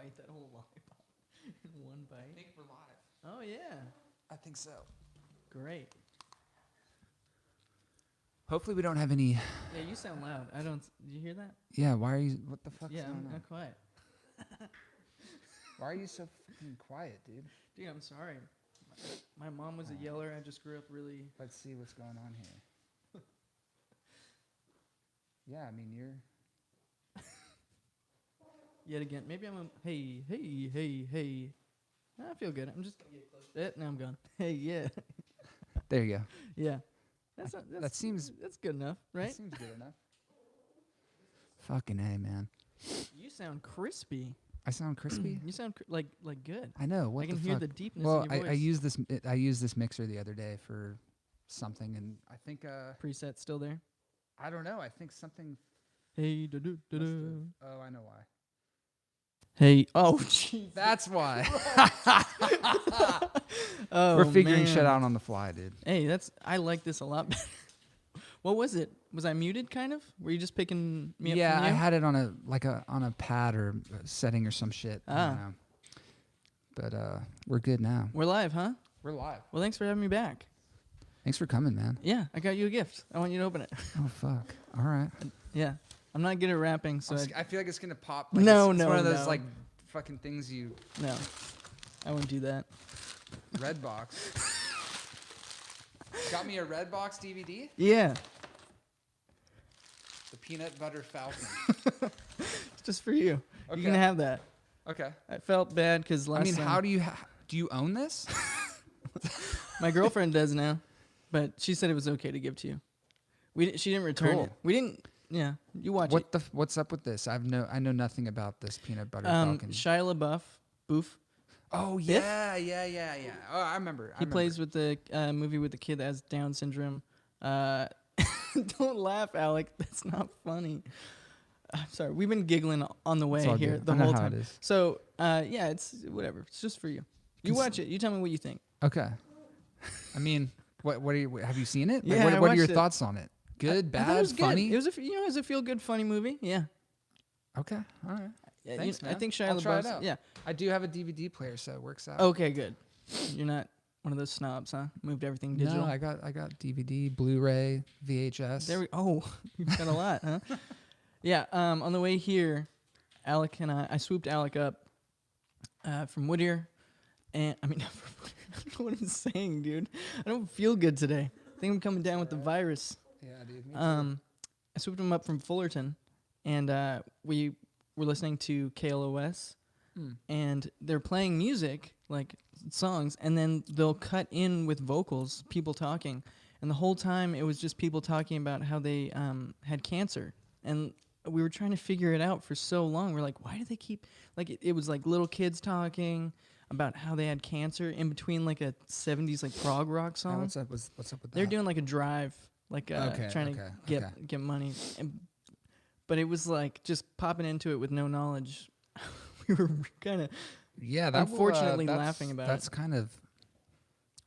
bite that whole lollipop in one bite? I think we're live. Oh yeah. I think so. Great. Hopefully we don't have any. Yeah, you sound loud. I don't. Did you hear that? Yeah, why are you? What the fuck's Yeah, going I'm on? quiet. Why are you so fucking quiet, dude? Dude, I'm sorry. My mom was a yeller. I just grew up really. Let's see what's going on here. Yeah, I mean you're. Yet again, maybe I'm a hey. I feel good. I'm just gonna get close. Now I'm gone. Hey, yeah, There you go. yeah. That seems. That's good enough, right? That seems good enough. Fucking A, man. You sound crispy. I sound crispy. You sound like good. I know. What I can the hear fuck? the deepness Well, in your voice. I used this mixer the other day for something, and I think Preset still there. I don't know. I think something. Hey, da do da must do. have- Oh, I know why. Hey, oh, jeez. That's why. Oh, We're figuring shit man. out on the fly, dude. Hey, I like this a lot better. What was it? Was I muted, kind of? Were you just picking me up Yeah, from I you? had it on a pad or a setting or some shit. I don't know. But we're good now. We're live, huh? We're live. Well, thanks for having me back. Thanks for coming, man. Yeah, I got you a gift. I want you to open it. Oh fuck. All right. Yeah. I'm not good at rapping, so I feel like it's gonna pop. No, it's no, one of those no. like fucking things you no. I won't do that. red box. Got me a red box DVD. Yeah. The Peanut Butter Falcon. It's just for you. Okay. You can have that. Okay. I felt bad because last I mean, time how do you own this? my girlfriend does now, but she said it was okay to give to you. She didn't return Cool. it. We didn't. Yeah, you watch it. What's up with this? I know nothing about this Peanut Butter Falcon. Shia LaBeouf, Boof. Oh Biff? yeah. Oh, I remember. He plays with the movie with the kid that has Down syndrome. Don't laugh, Alec. That's not funny. I'm sorry. We've been giggling on the way all here good. the I know whole how time. it is. So yeah, it's whatever. It's just for you. You watch it. You tell me what you think. Okay. I mean, what are you? Have you seen it? Like, Yeah, I what are your watched it. thoughts on it? Good, I thought it bad, was good. funny. It was it was a feel good funny movie. Yeah. Okay. All right. Yeah, Thanks, I man. think Shia I'll try it LaBeouf's. out. Yeah. I do have a DVD player, so it works out. Okay, good. You're not one of those snobs, huh? Moved everything digital. No, I got DVD, Blu-ray, VHS. There we. Oh, you've got a lot, huh? Yeah. On the way here, Alec and I swooped Alec up from Whittier, and I mean, I don't know what I'm saying, dude. I don't feel good today. I think I'm coming down with the virus. Yeah, dude. Me too. I swooped him up from Fullerton, and we were listening to KLOS, and they're playing music, like songs, and then they'll cut in with vocals, people talking, and the whole time it was just people talking about how they had cancer, and we were trying to figure it out for so long. We're like, why do they keep, like, it was like little kids talking about how they had cancer in between like a 70s like prog rock Now, song. what's up with that? They're doing like a drive, like trying to get money, but it was like just popping into it with no knowledge. We were kind of unfortunately laughing about it. That's kind of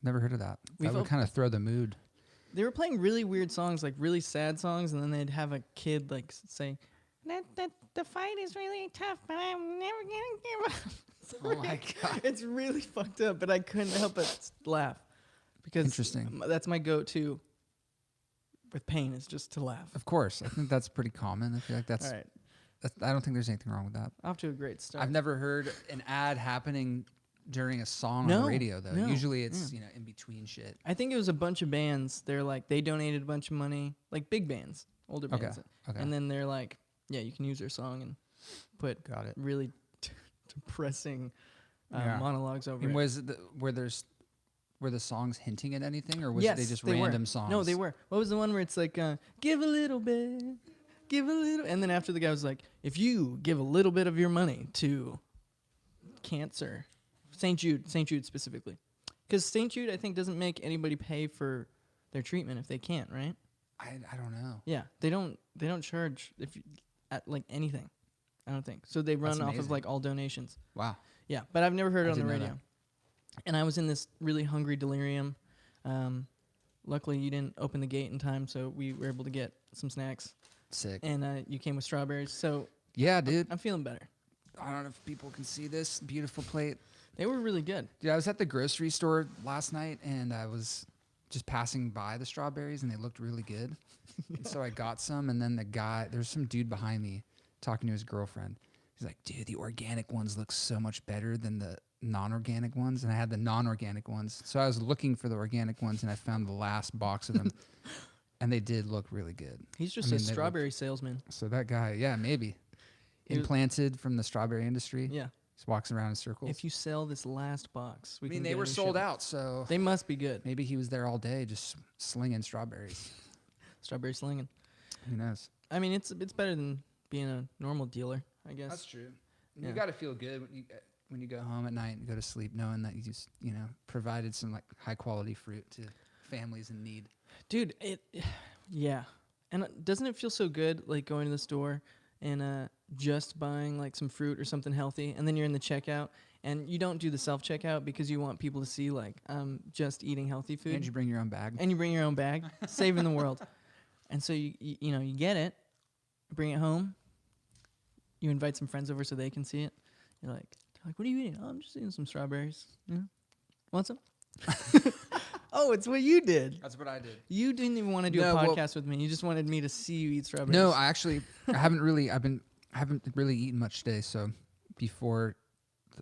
never heard of that. We That would felt- kind of throw the mood. They were playing really weird songs, like really sad songs, and then they'd have a kid like say, "That the fight is really tough, but I'm never gonna give up." Oh my God. It's really fucked up, but I couldn't help but laugh because Interesting. That's my go-to with pain, is just to laugh. Of course, I think that's pretty common. I feel like All right, I don't think there's anything wrong with that. off to a great start. I've never heard an ad happening during a song on No, the radio though. no, Usually it's in between shit. I think it was a bunch of bands. They're like, they donated a bunch of money, like big bands, older Okay, bands. okay. And then they're like, yeah, you can use their song and put Got it. really depressing Yeah. monologues over And it. were the songs hinting at anything, or was Yes, they just were. random songs? No, they were. What was the one where it's like, give a little bit, give a little, and then after the guy was like, if you give a little bit of your money to cancer, St. Jude specifically, because St. Jude I think doesn't make anybody pay for their treatment if they can't, right? I don't know. Yeah, they don't charge if you, at like anything. I don't think so. They run That's off of amazing. like all donations. Wow. Yeah, but I've never heard it I on the didn't know radio. And I was in this really hungry delirium. Luckily, you didn't open the gate in time, so we were able to get some snacks. Sick. And you came with strawberries, so Yeah, dude. I'm feeling better. I don't know if people can see this beautiful plate. They were really good. Dude, I was at the grocery store last night, and I was just passing by the strawberries, and they looked really good. And so I got some, and then there's some dude behind me talking to his girlfriend. He's like, dude, the organic ones look so much better than the non-organic ones. And I had the non-organic ones. So I was looking for the organic ones, and I found the last box of them. And they did look really good. He's just a strawberry salesman. So that guy, yeah, maybe. Implanted from the strawberry industry. Yeah. Just walks around in circles. If you sell this last box, we can they were sold out, so they must be good. maybe he was there all day just slinging strawberries. Strawberry slinging. Who knows? I mean, it's better than being a normal dealer, I guess. That's true. Yeah. You got to feel good when you go home at night and go to sleep, knowing that you just provided some like high quality fruit to families in need. Dude, yeah. And doesn't it feel so good, like going to the store and just buying like some fruit or something healthy, and then you're in the checkout, and you don't do the self-checkout because you want people to see like I'm just eating healthy food. And you bring your own bag. And you bring your own bag, saving the world. And so you get it, bring it home. You invite some friends over so they can see it. You're like, what are you eating? Oh, I'm just eating some strawberries. Want some? Oh, it's what you did. That's what I did. You didn't even want to do a podcast with me. You just wanted me to see you eat strawberries. No, I haven't really eaten much today. So before,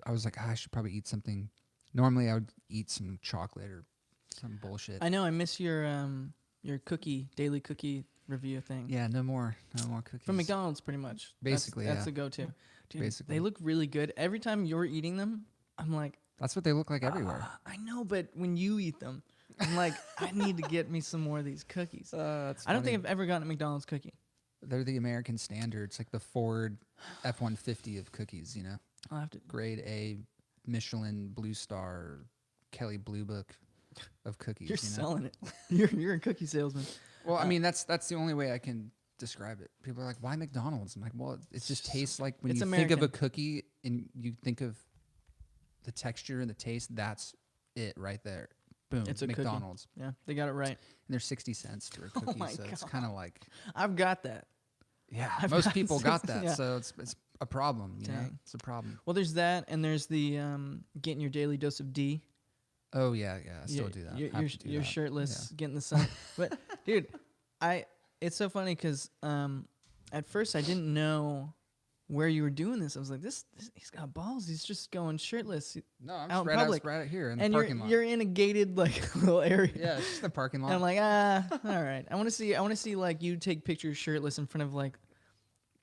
I was like, I should probably eat something. Normally, I would eat some chocolate or some bullshit. I know. I miss your daily cookie review thing. Yeah, no more cookies. From McDonald's, pretty much. Basically, that's the go-to. Dude, basically, they look really good. Every time you're eating them, I'm like, that's what they look like everywhere. I know, but when you eat them, I'm like, I need to get me some more of these cookies. I don't think I've ever gotten a McDonald's cookie. They're the American standard. It's like the Ford F-150 of cookies, I'll have to grade A, Michelin, Blue Star, Kelly Blue Book of cookies. You're selling it. You're a cookie salesman. Well, I mean, that's the only way I can describe it. People are like, why McDonald's? I'm like, well, it just tastes like when you think of a cookie and you think of the texture and the taste, that's it right there. Boom, it's a McDonald's. Cookie. Yeah, they got it right. And they're 60 cents for a cookie, so it's kind of like... I've got that. Yeah, most people got that, so it's a problem, It's a problem. Well, there's that, and there's the getting your daily dose of D. Oh, yeah, I still do that. You're shirtless, getting the sun. But, dude, it's so funny because at first I didn't know where you were doing this. I was like, this he's got balls. He's just going shirtless. No, I'm out just public. right out here in the parking lot. You're in a gated little area. Yeah, it's just the parking lot. And I'm like, all right. I want to see like you take pictures shirtless in front of like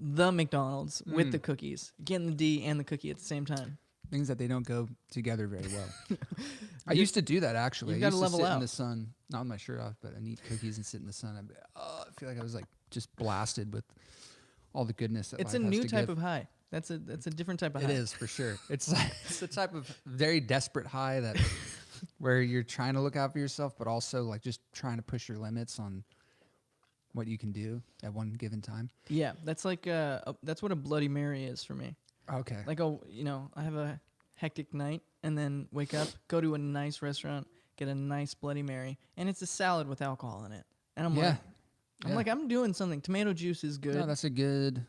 the McDonald's with the cookies, getting the D and the cookie at the same time. Things that they don't go together very well. I used to do that actually. You got to level sit out in the sun, not with my shirt off, but I'd eat cookies and sit in the sun. I feel like I was like just blasted with all the goodness that it's life a has new to type give. of high. That's a different type of high. It is for sure. It's a type of very desperate high that where you're trying to look out for yourself, but also like just trying to push your limits on what you can do at one given time. Yeah, that's like that's what a Bloody Mary is for me. Okay. Like I have a hectic night and then wake up, go to a nice restaurant, get a nice Bloody Mary, and it's a salad with alcohol in it. And I'm like, I'm doing something. Tomato juice is good. No, that's a good.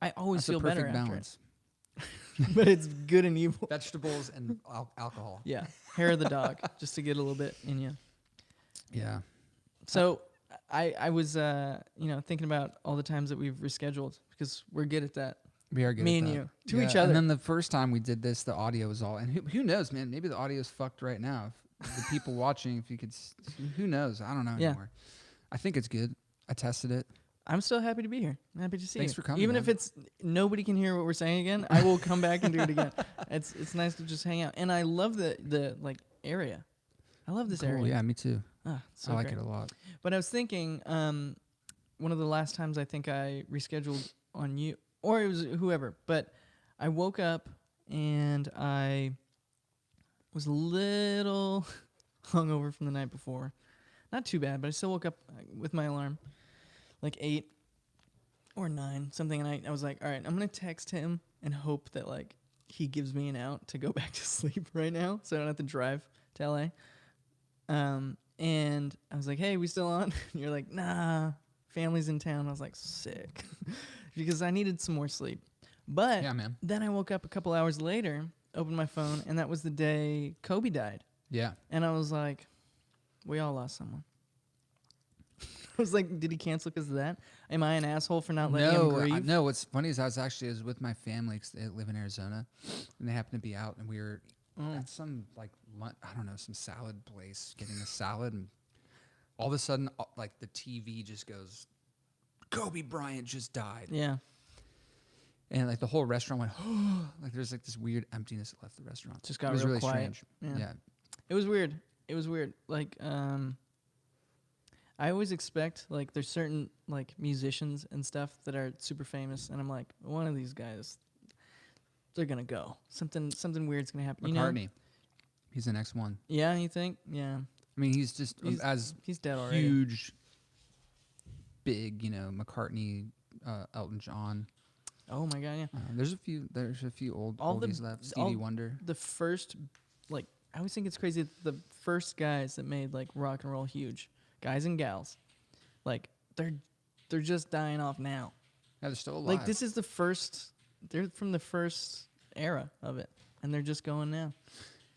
I always feel better after balance. it. But it's good and evil. Vegetables and alcohol. Yeah, hair of the dog, just to get a little bit in you. Yeah. So I was thinking about all the times that we've rescheduled because we're good at that. We are good. Me at and that. you to each other. And then the first time we did this, the audio was all. And who knows, man? Maybe the audio's fucked right now. If the people watching, if you could, who knows? I don't know anymore. I think it's good. I tested it. I'm still happy to be here. I'm happy to see you. Thanks for coming. Even man. if it's nobody can hear what we're saying again, I will come back and do it again. It's nice to just hang out, and I love the like area. I love this area. Yeah, me too. So I like great. it a lot. But I was thinking, one of the last times I think I rescheduled on you, or it was whoever, but I woke up and I was a little hungover from the night before. Not too bad, but I still woke up with my alarm, like 8 or 9, something, and I was like, all right, I'm going to text him and hope that, like, he gives me an out to go back to sleep right now so I don't have to drive to L.A. And I was like, hey, we still on? And you're like, nah, family's in town. I was like, sick. Because I needed some more sleep. But Yeah, man. then I woke up a couple hours later, opened my phone, and that was the day Kobe died. Yeah. And I was like, we all lost someone. I was like, did he cancel because of that? Am I an asshole for not letting him grieve? No. What's funny is I was with my family 'cause they live in Arizona, and they happened to be out, and we were at some like I don't know, some salad place getting a salad, and all of a sudden, like the TV just goes, Kobe Bryant just died, Yeah. and like the whole restaurant went, like there's like this weird emptiness that left the restaurant. Just got it was real really quiet. strange. Yeah. It was weird. It was weird. Like, I always expect, like, there's certain, like, musicians and stuff that are super famous, and I'm like, one of these guys, they're gonna go. Something weird's gonna happen. McCartney, You know? he's the next one. Yeah, you think? Yeah. I mean, he's just He's dead already. huge, big, McCartney, Elton John. Oh my god, yeah. There's a few old All the- oldies left. all- Stevie Wonder. The first, like, I always think it's crazy that the first guys that made, like, rock and roll huge, guys and gals, like, they're just dying off now. Yeah, they're still alive. Like, this is the first, they're from the first era of it, and they're just going now.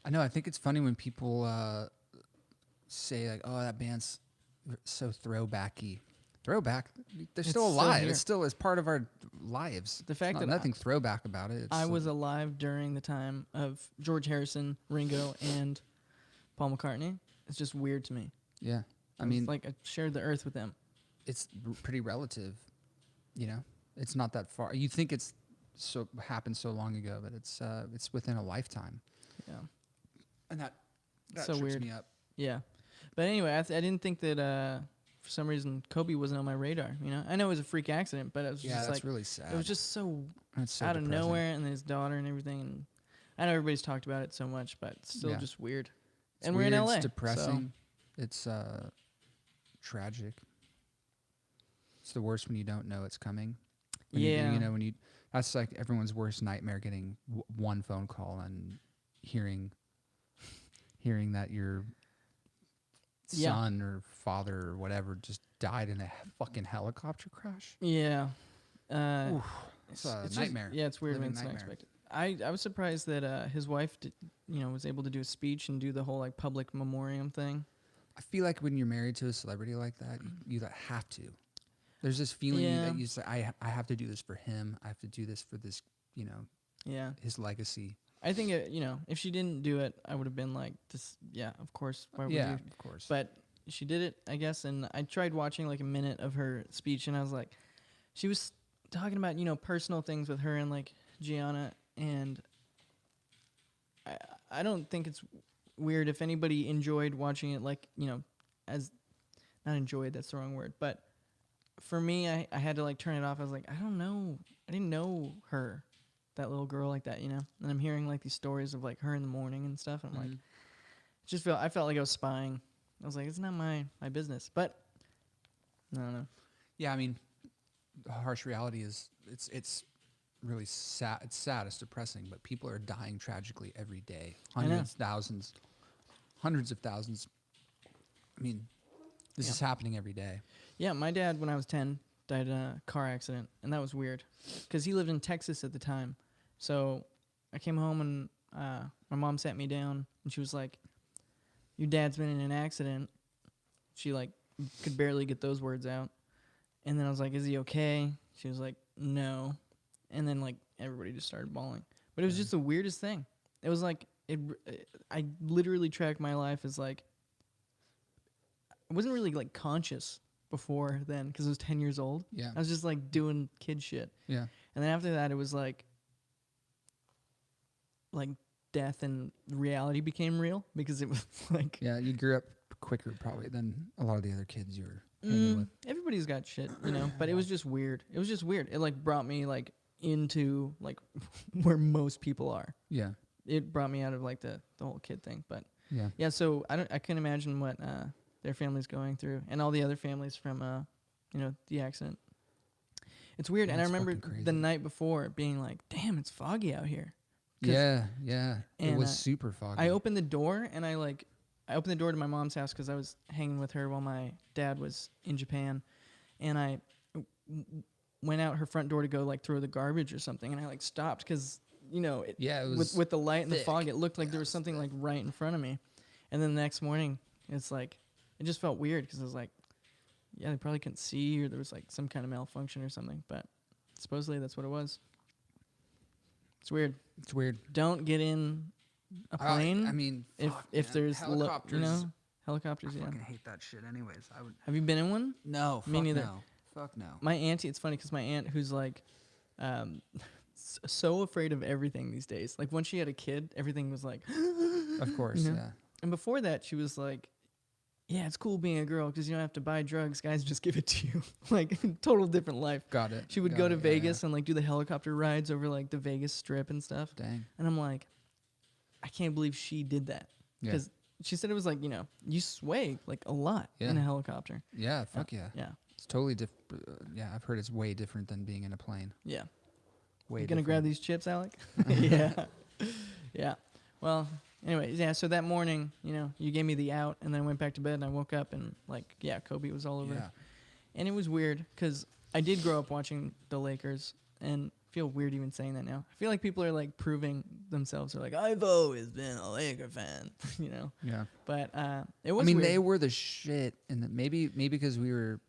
I know. I think it's funny when people say like, "Oh, that band's so throwbacky." Throwback? They're still It's so alive. here. It's still as part of our lives. The fact There's that nothing throwback about it. It's I like- was alive during the time of George Harrison, Ringo, and Paul McCartney. It's just weird to me. yeah. I It's mean, like I shared the earth with them. it's pretty relative. It's not that far. You think it's happened so long ago, but it's within a lifetime. Yeah. And that So trips weird. me up. Yeah. But anyway, I didn't think that for some reason Kobe wasn't on my radar. You know, I know it was a freak accident, but it was Yeah, just that's like really sad. it was just so That's so out of depressing. nowhere, and then his daughter and everything. And I know everybody's talked about it so much, but it's still Yeah. just weird. It's and we're in weird, LA. It's so- depressing. It's tragic. It's the worst when you don't know it's coming. When Yeah. that's like everyone's worst nightmare, getting one phone call and hearing that your Yeah. son or father or whatever just died in a fucking helicopter crash. Yeah. It's a just- nightmare. yeah, it's weird when Living it's nightmare. unexpected. I was surprised that his wife was able to do a speech and do the whole like public memoriam thing. I feel like when you're married to a celebrity like that, you have to. There's this feeling Yeah. that you say, I have to do this for him. I have to do this for this, Yeah. his legacy. I think if she didn't do it, I would have been like, this. Yeah, of course. Why would Yeah, you? of course. But she did it, I guess. And I tried watching like a minute of her speech, and I was like, she was talking about personal things with her and like Gianna, and I don't think it's weird if anybody enjoyed watching it, like as not enjoyed, that's the wrong word, but for me, I had to like turn it off. I was like, I don't know, I didn't know her, that little girl like that, and I'm hearing like these stories of like her in the morning and stuff, and I'm like, I felt like I was spying. I was like, it's not my business, but I don't know. Yeah, I mean, the harsh reality is it's really sad. It's sad. It's depressing. But people are dying tragically every day. I know. Hundreds of thousands. I mean, this is happening every day. Yeah, my dad, when I was 10, died in a car accident, and that was weird, because he lived in Texas at the time. So I came home, and my mom sat me down, and she was like, your dad's been in an accident. She, like, could barely get those words out. And then I was like, is he okay? She was like, no. And then, like, everybody just started bawling. But it was just the weirdest thing. It was like, I literally tracked my life as, like, I wasn't really, like, conscious before then, because I was 10 years old. Yeah. I was just, like, doing kid shit. Yeah. And then after that, it was, like death and reality became real, because it was, like... Yeah, you grew up quicker probably than a lot of the other kids you were hanging with. Everybody's got shit, but it was just weird. It was just weird. It, like, brought me, like, into, like, where most people are. Yeah. It brought me out of, like, the whole kid thing. But, Yeah. yeah, so I couldn't imagine what their family's going through, and all the other families from, the accident. It's weird, and I That's remember fucking crazy. the night before being like, damn, it's foggy out here. 'Cause Yeah. It and, was super foggy. I opened the door, and I opened the door to my mom's house because I was hanging with her while my dad was in Japan, and went out her front door to go like throw the garbage or something, and I like stopped because it was with the light and the thick. fog, it looked like there was something like right in front of me. And then the next morning, it's like it just felt weird because I was like, yeah, they probably couldn't see, or there was like some kind of malfunction or something. But supposedly that's what it was. It's weird. It's weird. Don't get in a plane. I mean, if fuck, if man. there's helicopters, helicopters. I Yeah. fucking hate that shit. Anyways, I would. Have you been in one? No, Me fuck neither. no. Fuck no. My auntie. It's funny because my aunt, who's like, so afraid of everything these days. Like when she had a kid, everything was like, Of course, you know? yeah. And before that, she was like, yeah, it's cool being a girl because you don't have to buy drugs. Guys just give it to you. Like, total different life. Got it. She would go to Vegas and, like, do the helicopter rides over, like, the Vegas Strip and stuff. Dang. And I'm like, I can't believe she did that. Yeah. Because she said it was like, you sway, like, a lot in a helicopter. Yeah, fuck yeah. Yeah. It's totally different. Yeah, I've heard it's way different than being in a plane. Yeah. Way You gonna grab these chips, Alec? Yeah. Yeah. Well, anyway, yeah, so that morning, you gave me the out, and then I went back to bed, and I woke up, and, like, yeah, Kobe was all over. Yeah. And it was weird, because I did grow up watching the Lakers, and I feel weird even saying that now. I feel like people are, like, proving themselves. They're like, I've always been a Laker fan, Yeah. But it was I mean, weird. they were the shit, and maybe because we were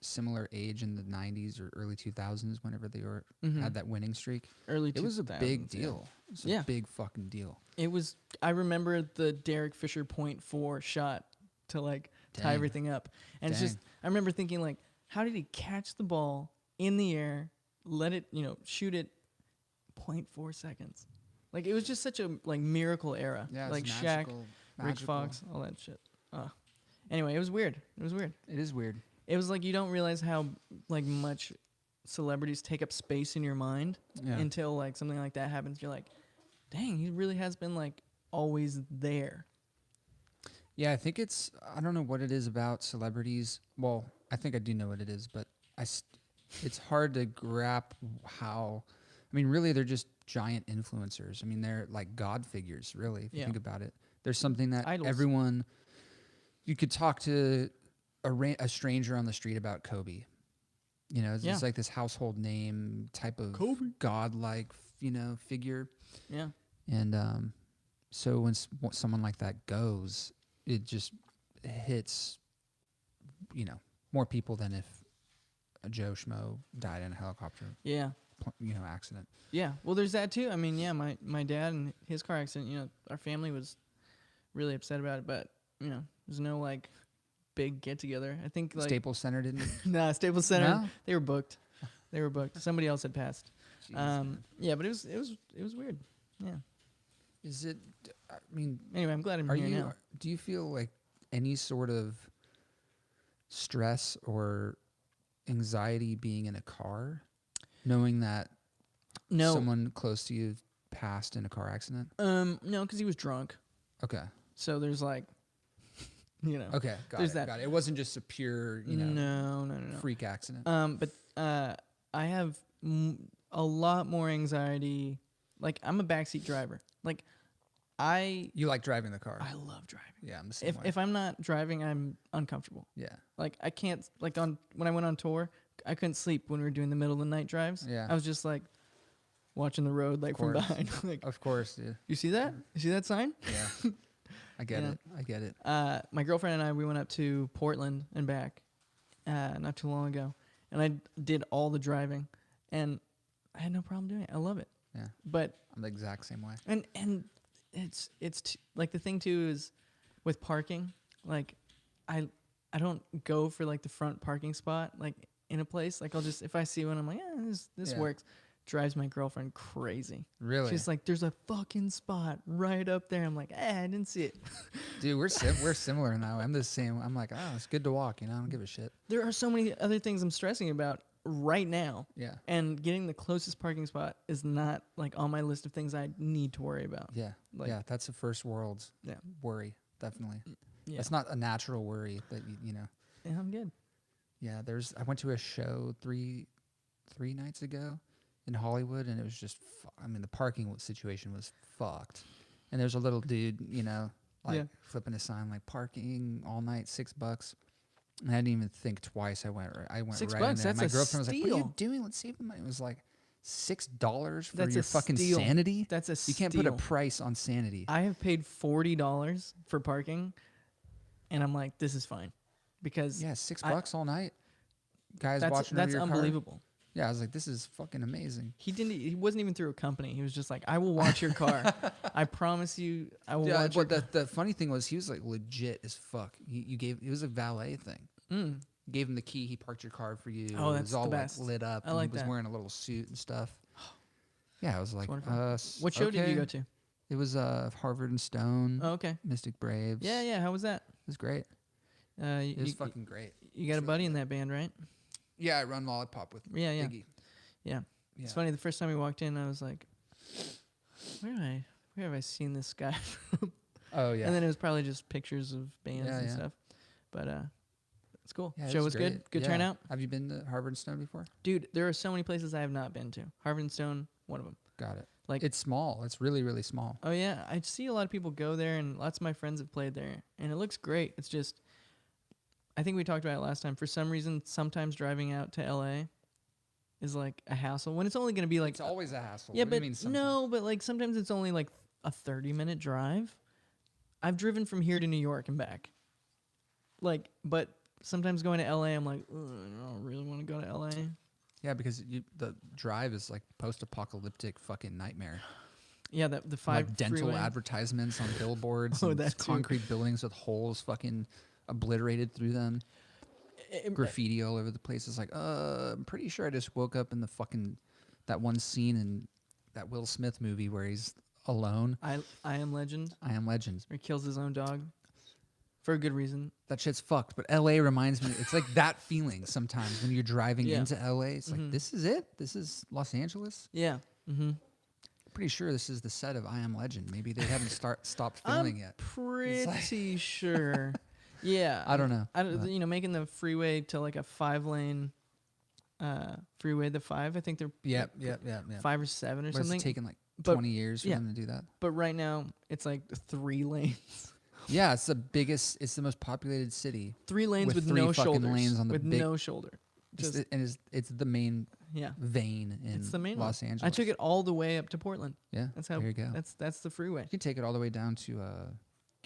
similar age in the 90s or early 2000s whenever they were had that winning streak. Early It was a 2000s, big deal. It was Yeah. a big fucking deal. It was. I remember the Derek Fisher .4 shot to like tie Dang. everything up, and it's just. I remember thinking like, how did he catch the ball in the air, let it, shoot it, 0.4 seconds? Like it was just such a like miracle era. Yeah, like it's Shaq, magical. Rick Fox, all that shit. Anyway, it was weird. It was weird. It is weird. It was like you don't realize how like much celebrities take up space in your mind until like something like that happens. You're like, dang, he really has been like always there. Yeah, I think I don't know what it is about celebrities. Well, I think I do know what it is, but it's hard to grasp how, I mean, really they're just giant influencers. I mean, they're like God figures, really, if you think about it. There's something that Idols. You could talk to a stranger on the street about Kobe. It's like this household name type of godlike, figure. Yeah. And so when someone like that goes, it just hits, more people than if a Joe Schmo died in a helicopter. Yeah. Accident. Yeah. Well, there's that too. I mean, yeah, my dad and his car accident, our family was really upset about it, but, there's no like big get together. I think like Staples Center didn't. Nah, Staples Center. No? They were booked. Somebody else had passed. Jeez, yeah, but it was weird. Yeah. Is it? I mean, anyway, I'm glad I'm here now. Do you feel like any sort of stress or anxiety being in a car, knowing that someone close to you passed in a car accident? No, because he was drunk. Okay. So there's like, Okay, got it. It wasn't just a pure, no, freak accident. But I have a lot more anxiety. Like I'm a backseat driver. Like You like driving the car? I love driving. Yeah, I'm the same way. If I'm not driving, I'm uncomfortable. Yeah. Like I can't when I went on tour, I couldn't sleep when we were doing the middle of the night drives. Yeah. I was just like watching the road like from behind. Like, of course, dude. You see that? You see that sign? Yeah. I get it. My girlfriend and I, we went up to Portland and back not too long ago, and I did all the driving, and I had no problem doing it. I love it. Yeah. But I'm the exact same way. And it's like the thing too is with parking, like I don't go for like the front parking spot like in a place. Like I'll just, if I see one, I'm like, this works. Drives my girlfriend crazy. Really? She's like, there's a fucking spot right up there. I'm like, I didn't see it. Dude, we're similar in that way. I'm the same. I'm like, it's good to walk. I don't give a shit. There are so many other things I'm stressing about right now. Yeah. And getting the closest parking spot is not like on my list of things I need to worry about. Yeah. Like, that's a first world worry. Definitely. Yeah. That's not a natural worry that Yeah, I'm good. Yeah. I went to a show three nights ago in Hollywood, and it was just, the parking situation was fucked. And there's a little dude, flipping a sign like parking all night, $6. And I didn't even think twice. I went right $6, in there. that's My a girlfriend was like, "What are you steal. doing? Let's save the money." It was like $6 for That's your a fucking steal. sanity. That's a You can't put a steal. price on sanity. I have paid $40 for parking, and I'm like, this is fine, because Yeah, $6 all night. Guys watching that's over your car. unbelievable. Yeah, I was like, this is fucking amazing. He wasn't even through a company. He was just like, I will watch your car. I promise you, I will watch your car. The funny thing was, he was like legit as fuck. It was a valet thing. Mm. You gave him the key. He parked your car for you. Oh, it that's was all the best. like lit up. I like He was that. wearing a little suit and stuff. Yeah, I was like, What show did you go to? It was Harvard and Stone. Oh, okay. Mystic Braves. Yeah. How was that? It was great. It was fucking great. You got a buddy in that band, right? Yeah, I run Lollipop with Yeah. Iggy. Yeah. It's funny. The first time we walked in, I was like, where have I seen this guy from? Oh, yeah. And then it was probably just pictures of bands and stuff. But it's cool. Yeah, it Show was great. good. Good turnout. Have you been to Harvard and Stone before? Dude, there are so many places I have not been to. Harvard and Stone, one of them. Got it. Like, it's small. It's really, really small. Oh, yeah. I see a lot of people go there, and lots of my friends have played there. And it looks great. It's just, I think we talked about it last time. For some reason, sometimes driving out to LA is like a hassle when it's only going to be like. It's always a hassle. Yeah, what do you but mean sometimes? no, but like sometimes it's only like a 30-minute drive. I've driven from here to New York and back. Like, but sometimes going to LA, I'm like, I don't really want to go to LA. Yeah, because the drive is like post-apocalyptic fucking nightmare. Yeah, the five like dental freeway. advertisements on billboards Oh, and that too. concrete buildings with holes fucking obliterated through them. Graffiti all over the place. It's like, I'm pretty sure I just woke up in the fucking that one scene in that Will Smith movie where he's alone. I Am Legend. I Am Legend. Or he kills his own dog for a good reason. That shit's fucked. But LA reminds me, it's like that feeling sometimes when you're driving into LA. It's like, this is it? This is Los Angeles? Yeah. Mm-hmm. Pretty sure this is the set of I Am Legend. Maybe they haven't stopped filming yet. Pretty sure. Yeah. I don't know. Making the freeway to like a 5-lane freeway, the 5. I think they're Yeah. 5 or 7 or But something. it's taken like 20 years for them to do that. But right now it's like 3 lanes. Yeah, it's the most populated city. 3 lanes with 3 no fucking shoulders. lanes on the with big, no shoulder. Just it's the main vein in it's the main Los one. Angeles. I took it all the way up to Portland. Yeah, That's how. there you go. That's the freeway. You can take it all the way down to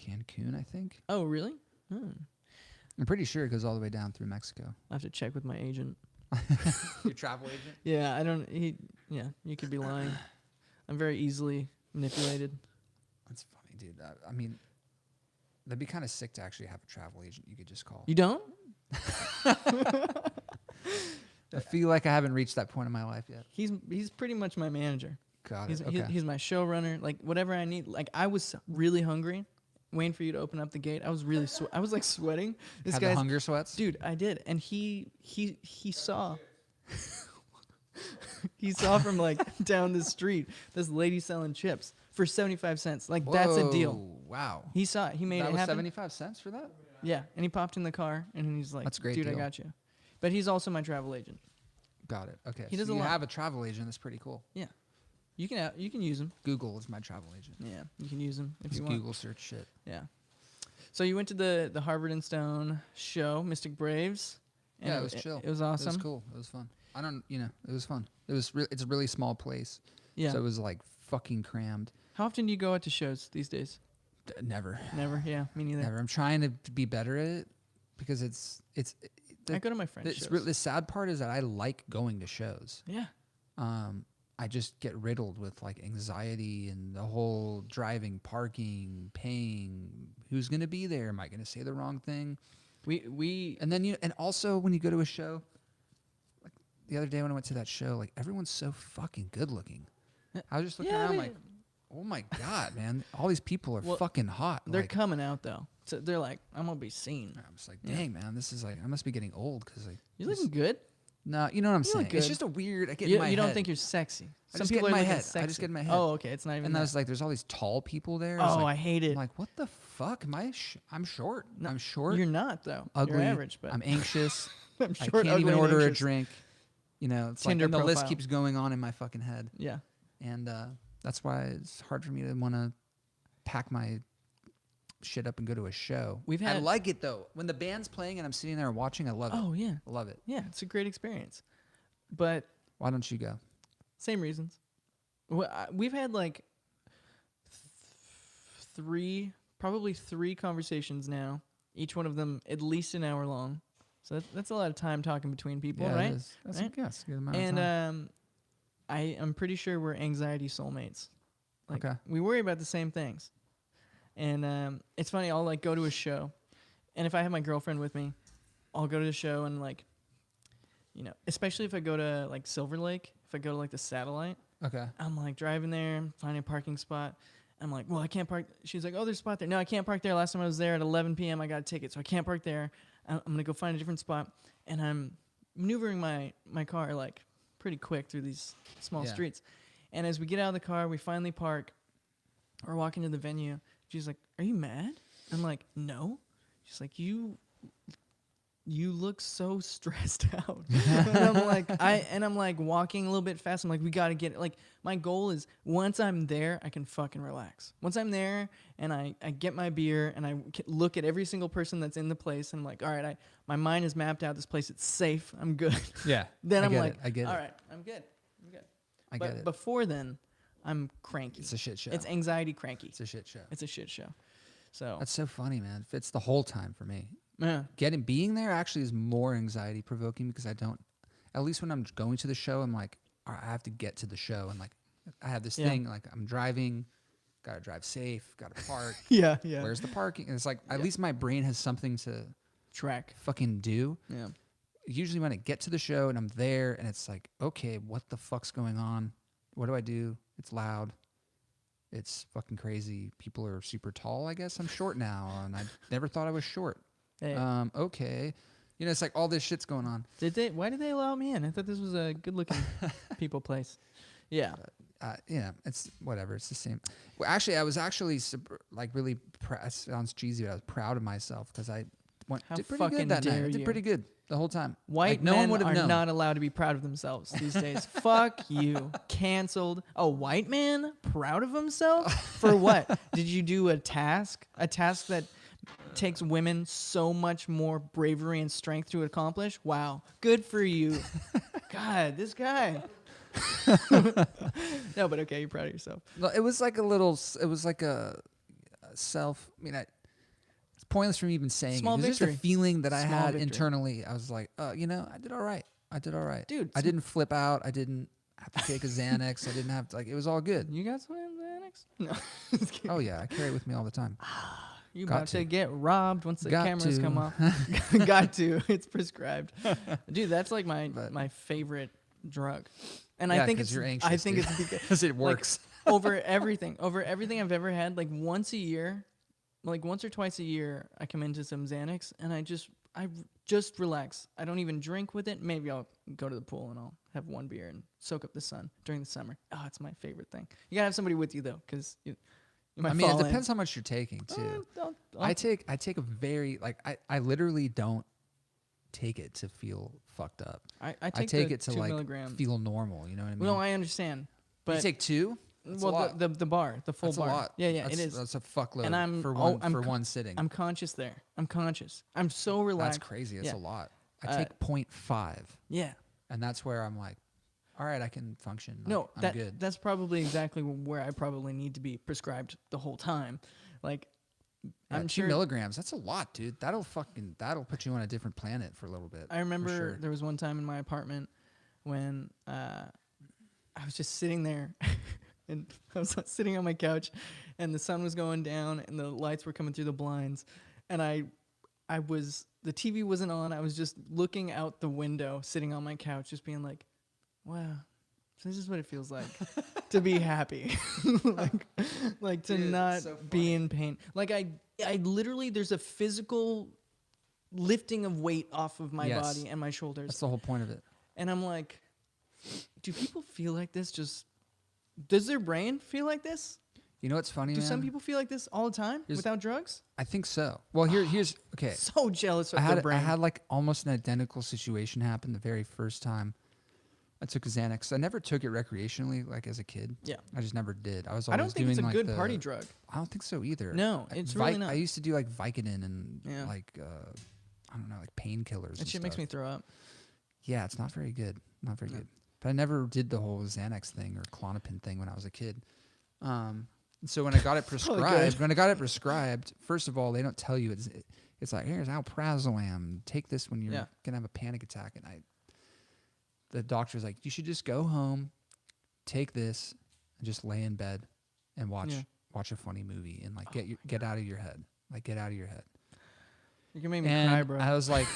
Cancun, I think. Oh, really? I'm pretty sure it goes all the way down through Mexico. I have to check with my agent. Your travel agent? Yeah, I don't. You could be lying. I'm very easily manipulated. That's funny, dude. I mean, that'd be kind of sick to actually have a travel agent you could just call. You don't? I feel like I haven't reached that point in my life yet. He's pretty much my manager. Got it. He's my showrunner. Like whatever I need. Like I was really hungry, waiting for you to open up the gate. I was really I was like sweating. This Had guy's the hunger sweats, dude. I did, and he saw. He saw from like down the street this lady selling chips for 75 cents. Like that's a deal. Wow. He saw it. He made That it was happen. 75 cents for that? Yeah, and he popped in the car, and he's like, That's a great dude, deal. I got you. But he's also my travel agent. Got it. Okay. He does so a you lot. have a travel agent. That's pretty cool. Yeah, you can use him. Google is my travel agent. Yeah, you can use him if Just you want. Google search shit. Yeah. So you went to the Harvard and Stone show, Mystic Braves. And Yeah, it was chill. It was awesome. It was cool. It was fun. It was fun. It's a really small place. Yeah. So it was like fucking crammed. How often do you go out to shows these days? Never. Never. Yeah, me neither. Never. I'm trying to be better at it because I go to my friends' shows. the sad part is that I like going to shows. Yeah. I just get riddled with like anxiety and the whole driving, parking, paying. Who's gonna be there? Am I gonna say the wrong thing? And then and also when you go to a show, like the other day when I went to that show, like everyone's so fucking good looking. I was just looking around like, oh my god, man! All these people are fucking hot. They're like, coming out though, so they're like, I'm gonna be seen. I'm just like, dang, man, this is like I must be getting old because like You're looking good. No, you know what I'm saying. look It's good. just a weird. I get You, in my you don't head. think you're sexy. I Some just get people in are my looking head. sexy. I just get in my head. Oh, okay. It's not even. And I that. was like, there's all these tall people there. Oh, like, I hate it. I'm like, what the fuck? Am I? I'm short. No, I'm short. You're not though. Ugly. You're average, but I'm anxious. I'm I short, can't ugly, even and order a anxious. drink. You know, it's Tinder like and the list profile. keeps going on in my fucking head. Yeah. And that's why it's hard for me to want to pack my shit up and go to a show. We've I had- like it though. When the band's playing and I'm sitting there watching, I love it. Oh yeah, I love it. yeah. It's a great experience. But Why don't you go? same reasons. We've had like probably three conversations now. Each one of them at least an hour long. So that's a lot of time talking between people, Yeah, right? it is. That's Right? a good amount of And time. I am pretty sure we're anxiety soulmates. Like, Okay. we worry about the same things. And it's funny, I'll like go to a show, and if I have my girlfriend with me, I'll go to the show and like, you know, especially if I go to like Silver Lake, if I go to like the Satellite, Okay. I'm like driving there, finding a parking spot. I'm like, well, I can't park. She's like, oh, there's a spot there. No, I can't park there. Last time I was there at 11 p.m., I got a ticket, so I can't park there. I'm going to go find a different spot. And I'm maneuvering my car like pretty quick through these small Yeah. streets. And as we get out of the car, we finally park. We're walking to the venue. She's like, are you mad? I'm like, no. She's like, you look so stressed out. and I'm like walking a little bit fast. I'm like, we got to get it. Like, my goal is once I'm there, I can fucking relax. Once I'm there and I get my beer and I look at every single person that's in the place, and I'm like, all right, my mind is mapped out. This place, it's safe. I'm good. Yeah. Then I'm get like, it. I get all it. right, I'm good. I But get it. before then, I'm cranky. It's a shit show. It's anxiety cranky. It's a shit show. It's a shit show. So, That's so funny, man. It's the whole time for me. yeah. Being there actually is more anxiety provoking because I don't, at least when I'm going to the show, I'm like, all right, I have to get to the show. And like, I have this Yeah. thing, like I'm driving, got to drive safe, got to park. Yeah. Where's the parking? And it's like, at Yeah. least my brain has something to Track. fucking do. Yeah. Usually when I get to the show and I'm there and it's like, okay, what the fuck's going on? What do I do? It's loud. It's fucking crazy. People are super tall, I guess. I'm short now, and I never thought I was short. Hey, Okay. You know, it's like all this shit's going on. why did they allow me in? I thought this was a good-looking people place. Yeah. It's whatever. It's the same. Well, actually, I was actually like really, it sounds cheesy, but I was proud of myself because I did pretty fucking good that night. dare I did you. pretty good the whole time. White Like, no men one would have are known. not allowed to be proud of themselves these days. Fuck you. Canceled. A white man proud of himself? For what? Did you do a task? A task that takes women so much more bravery and strength to accomplish? Wow. Good for you. God, this guy. No, but okay, you're proud of yourself. No, it was like a little. It was like a self. I mean, it's pointless for me even saying Small it. It was victory. just a feeling that I Small had victory. internally. I was like, I did all right. Dude, I didn't flip out. I didn't have to take a Xanax. I didn't have to, like, it was all good. You got some Xanax? No. Just kidding. Oh yeah, I carry it with me all the time. You Got about to to. get robbed once the Got cameras to. come off. Got to. It's prescribed. Dude, that's like But- my favorite drug. And Yeah, I think 'cause it's you're anxious, I think dude. it's because Because it works. over everything I've ever had, like once a year, like once or twice a year, I come into some Xanax and I just relax. I don't even drink with it. Maybe I'll go to the pool and I'll have one beer and soak up the sun during the summer. Oh, it's my favorite thing. You gotta have somebody with you though, because you might I mean, fall it in. depends how much you're taking too. I'll I take a very like I literally don't take it to feel fucked up. I I take take the it to 2 like milligram. feel normal. You know what I mean? Well, I understand, you but take 2. That's a lot. the bar, the full That's bar. a lot. Yeah, That's, it is. That's a fuckload And I'm for oh, one I'm for co- one sitting. I'm conscious there. I'm conscious. I'm so relaxed. That's crazy. That's Yeah. a lot. I take 0.5, Yeah. and that's where I'm like, all right, I can function. Like, No, I'm good. that's probably exactly where I probably need to be prescribed the whole time. Like, Yeah, I'm 2 sure. milligrams. That's a lot, dude. That'll put you on a different planet for a little bit. I remember sure. there was one time in my apartment when I was just sitting there, and I was sitting on my couch, and the sun was going down, and the lights were coming through the blinds, and the TV wasn't on. I was just looking out the window, sitting on my couch, just being like, wow, this is what it feels like to be happy. like to Dude, not that's so be in pain. Like I literally, there's a physical lifting of weight off of my Yes. body and my shoulders. That's the whole point of it. And I'm like, do people feel like this? Does their brain feel like this? You know what's funny, Do man? some people feel like this all the time Here's- without drugs? I think so. Well, here's okay. So jealous of I their had brain. like almost an identical situation happen the very first time I took Xanax. I never took it recreationally, like as a kid. Yeah. I just never did. I was I always don't think doing it's a like good party drug. I don't think so either. No, it's really not. I used to do like Vicodin and Yeah. like I don't know, like painkillers. That shit makes me throw up. Yeah, it's not very good. Not very good. But I never did the whole Xanax thing or Klonopin thing when I was a kid. So when I got it prescribed, first of all, they don't tell you it's like, here's alprazolam. Take this when you're gonna have a panic attack. And the doctor's like, you should just go home, take this, and just lay in bed and watch a funny movie and like get out of your head. Like get out of your head. You can make me cry, bro. I was like,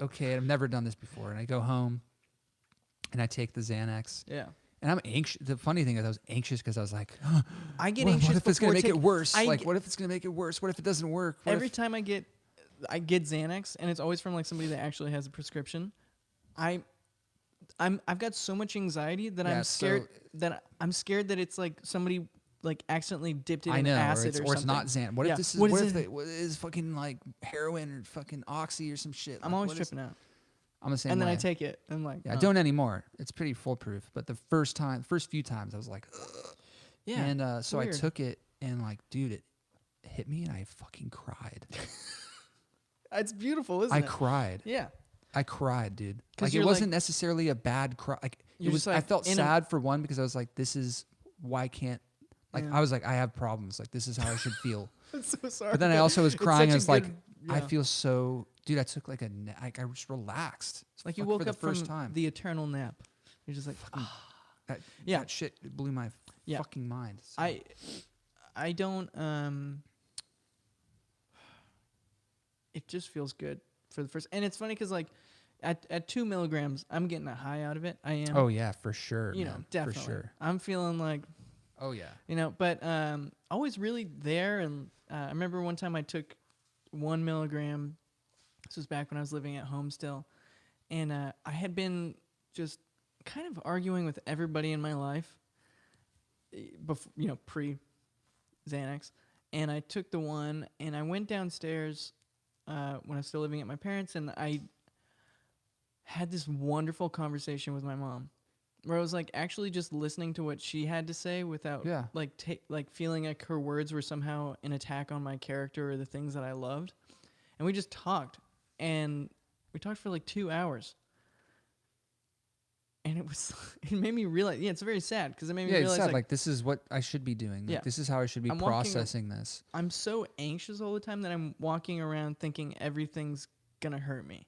okay, I've never done this before. And I go home and I take the Xanax. Yeah. And I'm anxious. The funny thing is I was anxious because I was like, I get anxious. What if it's going to make it worse? What if it's going to make it worse? What if it doesn't work? Every time I get Xanax, and it's always from like somebody that actually has a prescription, I've got so much anxiety that I'm scared that it's like somebody like accidentally dipped it in acid or it's not Xanax. What if this is what is fucking like heroin or fucking oxy or some shit? I'm always tripping out. I'm the same and way. then I take it. I'm like, I don't anymore. It's pretty foolproof. But the first few times, I was like, ugh. Yeah. And so weird. I took it, and like, dude, it hit me, and I fucking cried. It's beautiful, isn't it? I cried. Yeah. I cried, dude. Like it wasn't necessarily a bad cry. Like it was. Like I felt sad for one because I was like, this is why I can't. Like I was like, I have problems. Like this is how I should feel. I'm so sorry. But then I also was crying. I was like, I feel so. Dude, I took like I just relaxed. Like you woke up from the eternal nap. You're just like, that shit blew my fucking mind. So. I don't. It just feels good for the first, and it's funny because like, at 2 milligrams, I'm getting a high out of it. I am. Oh yeah, for sure. You know, definitely. For sure. I'm feeling like. Oh yeah. You know, but always really there, and I remember one time I took 1 milligram. This was back when I was living at home still. And I had been just kind of arguing with everybody in my life, before, pre-Xanax. And I took the one, and I went downstairs when I was still living at my parents', and I had this wonderful conversation with my mom, where I was like actually just listening to what she had to say without like feeling like her words were somehow an attack on my character or the things that I loved. And we just talked. And we talked for like 2 hours. And it made me realize, it's very sad because it made me realize it's sad. Like this is what I should be doing. Like, this is how I should be processing this. I'm so anxious all the time that I'm walking around thinking everything's going to hurt me.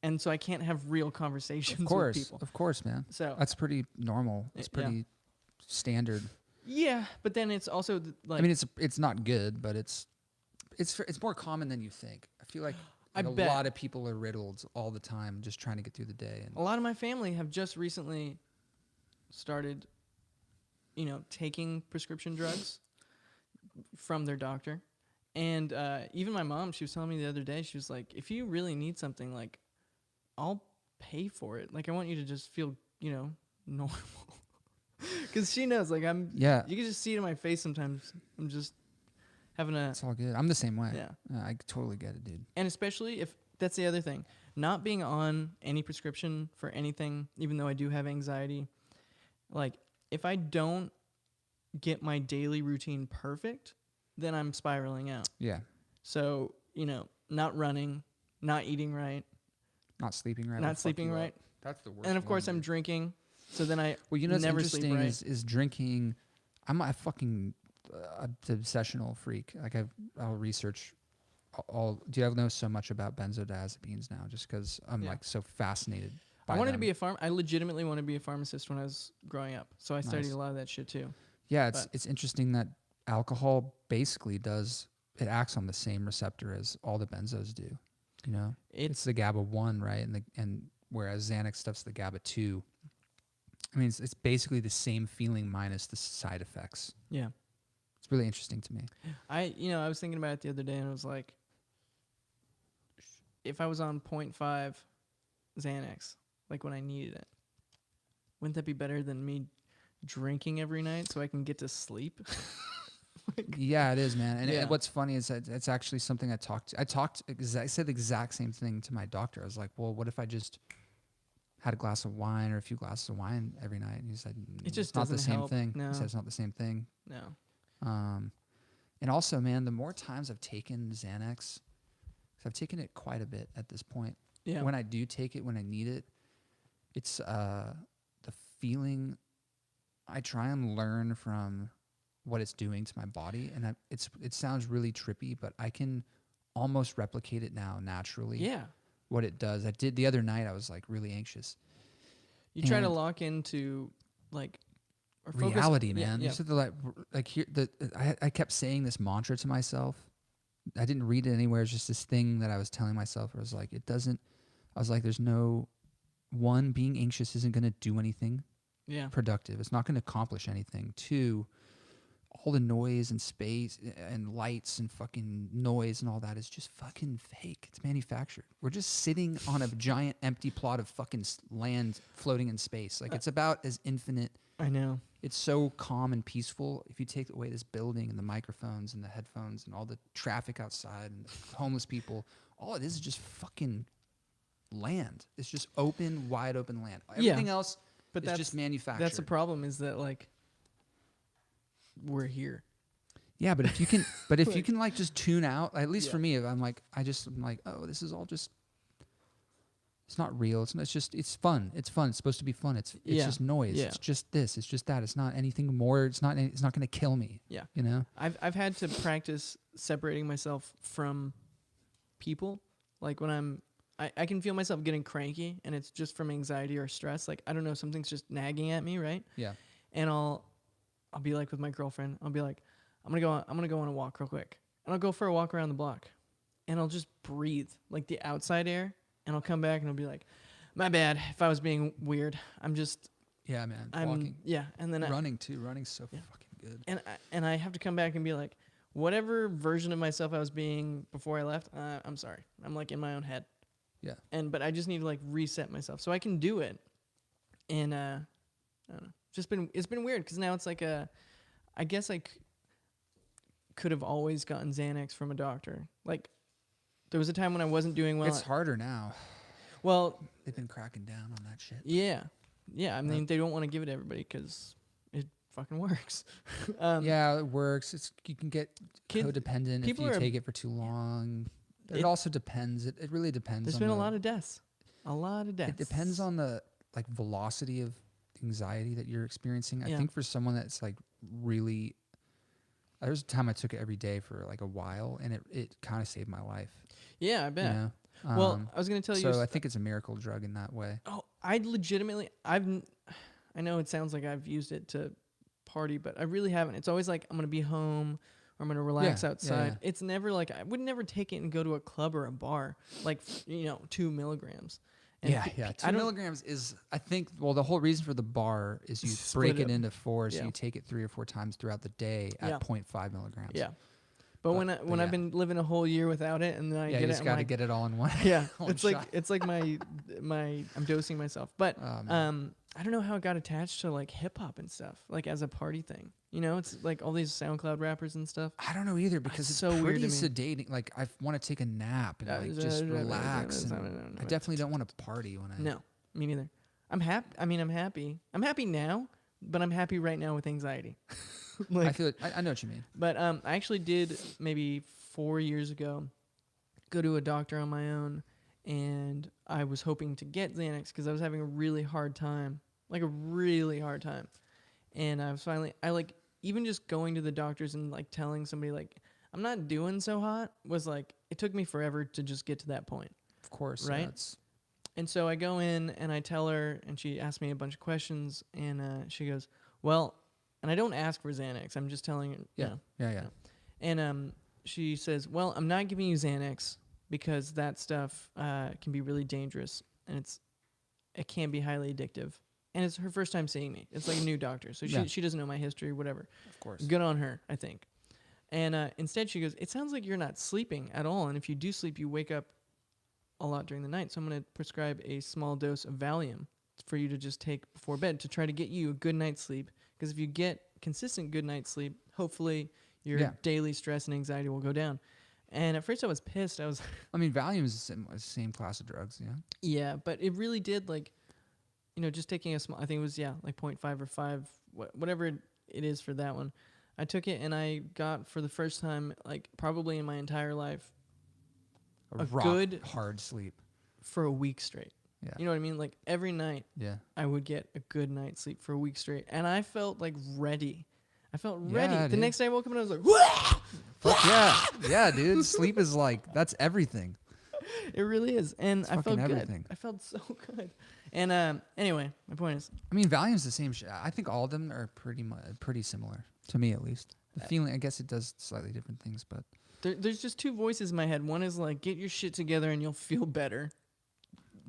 And so I can't have real conversations with people. Of course, man. So that's pretty normal. It's pretty standard. Yeah, but then it's also like, I mean, it's not good, but it's more common than you think. I feel like a lot of people are riddled all the time just trying to get through the day. And a lot of my family have just recently started, taking prescription drugs from their doctor. And even my mom, she was telling me the other day, she was like, if you really need something, like, I'll pay for it. Like, I want you to just feel, normal. Because she knows, like, you can just see it in my face sometimes. I'm just having it's all good. I'm the same way. Yeah. I totally get it, dude. And especially if that's the other thing, not being on any prescription for anything, even though I do have anxiety, like if I don't get my daily routine perfect, then I'm spiraling out. Yeah. So, not running, not eating right, not sleeping right. Not sleeping right. That's the worst. And of course I'm drinking. So then I what's never interesting sleep right. is drinking. I'm a fucking obsessional freak. Like I'll research all. Do you know so much about benzodiazepines now? Just because I'm like so fascinated. I legitimately wanted to be a pharmacist when I was growing up. So I studied a lot of that shit too. Yeah, it's interesting that alcohol basically acts on the same receptor as all the benzos do. It's the GABA 1, right? And whereas Xanax stuff's the GABA 2. I mean, it's basically the same feeling minus the side effects. Yeah. It's really interesting to me. I was thinking about it the other day, and I was like, if I was on 0.5 Xanax, like when I needed it, wouldn't that be better than me drinking every night so I can get to sleep? Yeah, it is, man. And what's funny is that it's actually something I said the exact same thing to my doctor. I was like, well, what if I just had a glass of wine or a few glasses of wine every night, and he said It just it's not the doesn't same help. thing. No. He said it's not the same thing. No. And also, man, the more times I've taken Xanax, 'cause I've taken it quite a bit at this point. Yeah. When I do take it, when I need it, it's the feeling. I try and learn from what it's doing to my body, and it sounds really trippy, but I can almost replicate it now naturally. Yeah. What it does. I did the other night. I was like really anxious. You try to And lock into like or focus- reality, yeah, man. Yeah. You said like here I kept saying this mantra to myself. I didn't read it anywhere. It's just this thing that I was telling myself. I was like, there's no one, being anxious isn't going to do anything Yeah. productive. It's not going to accomplish anything. Two, all the noise and space and lights and fucking noise and all that is just fucking fake. It's manufactured. We're just sitting on a giant empty plot of fucking land floating in space. Like, it's about as infinite. I know. It's so calm and peaceful. If you take away this building and the microphones and the headphones and all the traffic outside and the homeless people, all it is just fucking land. It's just open, wide open land. Everything else But is that's just manufactured. That's the problem, is that like we're here. Yeah, but if you can, if you can like just tune out, at least Yeah. for me, I'm like, oh, this is all just. It's not real. It's fun. It's fun. It's supposed to be fun. It's Yeah. just noise. Yeah. It's just this. It's just that. It's not anything more. It's not going to kill me. Yeah. You know. I've had to practice separating myself from people. Like when I can feel myself getting cranky, and it's just from anxiety or stress. Like, I don't know, something's just nagging at me, right? Yeah. And I'll be like with my girlfriend. I'll be like, I'm gonna go on a walk real quick, and I'll go for a walk around the block, and I'll just breathe like the outside air, and I'll come back and I'll be like, my bad if I was being weird. I'm Man. Walking. yeah, and then Running too. Running's so fucking good. and I have to come back and be like, whatever version of myself I was being before I left, I'm sorry. I'm like in my own head. Yeah. But I just need to like reset myself so I can do it. And I don't know. It's been weird because now it's like I guess I could have always gotten Xanax from a doctor. Like, there was a time when I wasn't doing well. It's harder now. Well, They've been cracking down on that shit. yeah. I mean, they don't want to give it to everybody because it fucking works. Yeah, it works. You can get Kids- codependent if people you are- take it for too long. It It- also depends. It really depends. There's been a lot of deaths. A lot of deaths. It depends on the like velocity of anxiety that you're experiencing. I Yeah. think for someone that's like really, there was a time I took it every day for like a while, and it kind of saved my life. Yeah, I You bet. know? Well, I was going to tell you. So I think it's a miracle drug in that way. Oh, I know it sounds like I've used it to party, but I really haven't. It's always like I'm going to be home or I'm going to relax outside. Yeah. It's never like, I would never take it and go to a club or a bar, like, 2 milligrams. And 2 milligrams is, I think, well, the whole reason for the bar is you Split break it it. into 4, so Yeah. you take it 3 or 4 times throughout the day at Yeah. 0.5 milligrams. Yeah. But when yeah. I've been living a whole year without it, and then I Yeah, get you it, just I'm got to like, get it all in one. yeah, one it's shot. like my I'm dosing myself. But Oh, man. I don't know how it got attached to like hip hop and stuff, like as a party thing. It's like all these SoundCloud rappers and stuff. I don't know either because it's so weird pretty to me. sedating. Like, I want to take a nap and like just relax. And I definitely don't want to party when I. No, me neither. I'm happy. I'm happy. I'm happy now, but I'm happy right now with anxiety. I feel. I know what you mean. But I actually did maybe 4 years ago go to a doctor on my own, and I was hoping to get Xanax because I was having a really hard time, and I was finally, even just going to the doctors and like telling somebody like I'm not doing so hot was like, it took me forever to just get to that point. Of course, Right? That's And so I go in and I tell her, and she asks me a bunch of questions, and she goes, well, and I don't ask for Xanax. I'm just telling her. yeah. And she says, well, I'm not giving you Xanax because that stuff can be really dangerous, and it can be highly addictive. And it's her first time seeing me. It's like a new doctor, so she doesn't know my history, whatever. Of course. Good on her, I think. And instead she goes, it sounds like you're not sleeping at all, and if you do sleep, you wake up a lot during the night. So I'm going to prescribe a small dose of Valium for you to just take before bed to try to get you a good night's sleep. Because if you get consistent good night's sleep, hopefully your daily stress and anxiety will go down. And at first I was pissed. I mean, Valium is the same class of drugs, yeah. Yeah, but it really did, like, just taking a small, I think it was, like 0.5 or 5, whatever it is for that one. I took it and I got, for the first time, like probably in my entire life, a good hard sleep for a week straight. Yeah. You know what I mean? Like every night I would get a good night's sleep for a week straight. And I felt like ready. The next day I woke up and I was like, wah! Fuck yeah. Yeah, dude. Sleep is like, that's everything. It really is. And I felt everything. good. I felt so good. And anyway, my point is, I mean, Valium's the same shit. I think all of them are pretty similar, to me at least. The feeling, I guess it does slightly different things, but... There's just two voices in my head. One is like, get your shit together and you'll feel better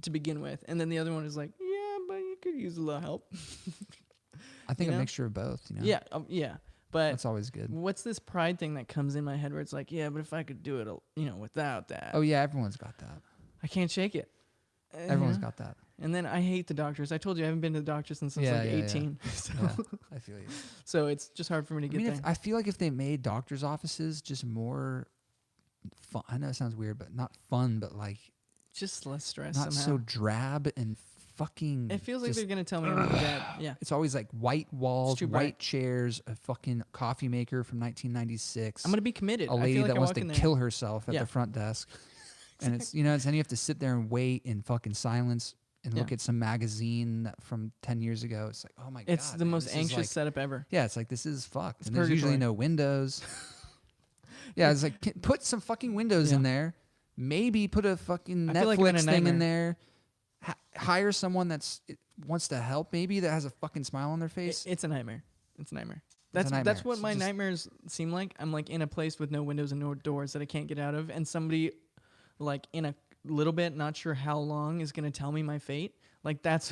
to begin with. And then the other one is like, yeah, but you could use a little help. I think a mixture of both, Yeah, yeah. But that's always good. What's this pride thing that comes in my head where it's like, yeah, but if I could do it, without that. Oh, yeah, everyone's got that. I can't shake it. Everyone's got that. And then I hate the doctors. I told you I haven't been to the doctor since I was 18. Yeah. So. Yeah, I feel you. So it's just hard for me to get there. I feel like if they made doctors' offices just more fun, I know it sounds weird, but not fun, but like... just less stress not somehow. so drab and fucking... It feels like they're going to tell me that, yeah. It's always like white walls, white chairs, a fucking coffee maker from 1996. I'm going to be committed. A lady that wants to kill herself at the front desk. And it's, and then you have to sit there and wait in fucking silence and look at some magazine from 10 years ago. It's like, oh my God. It's the most anxious setup ever. Yeah, it's like, this is fucked. And there's usually no windows. Yeah, it's like, put some fucking windows in there. Maybe put a fucking Netflix thing in there. Hire someone that wants to help, maybe, that has a fucking smile on their face. It's a nightmare. It's a nightmare. That's what my nightmares seem like. I'm like in a place with no windows and no doors that I can't get out of, and somebody like in a little bit, not sure how long, is going to tell me my fate. Like that's...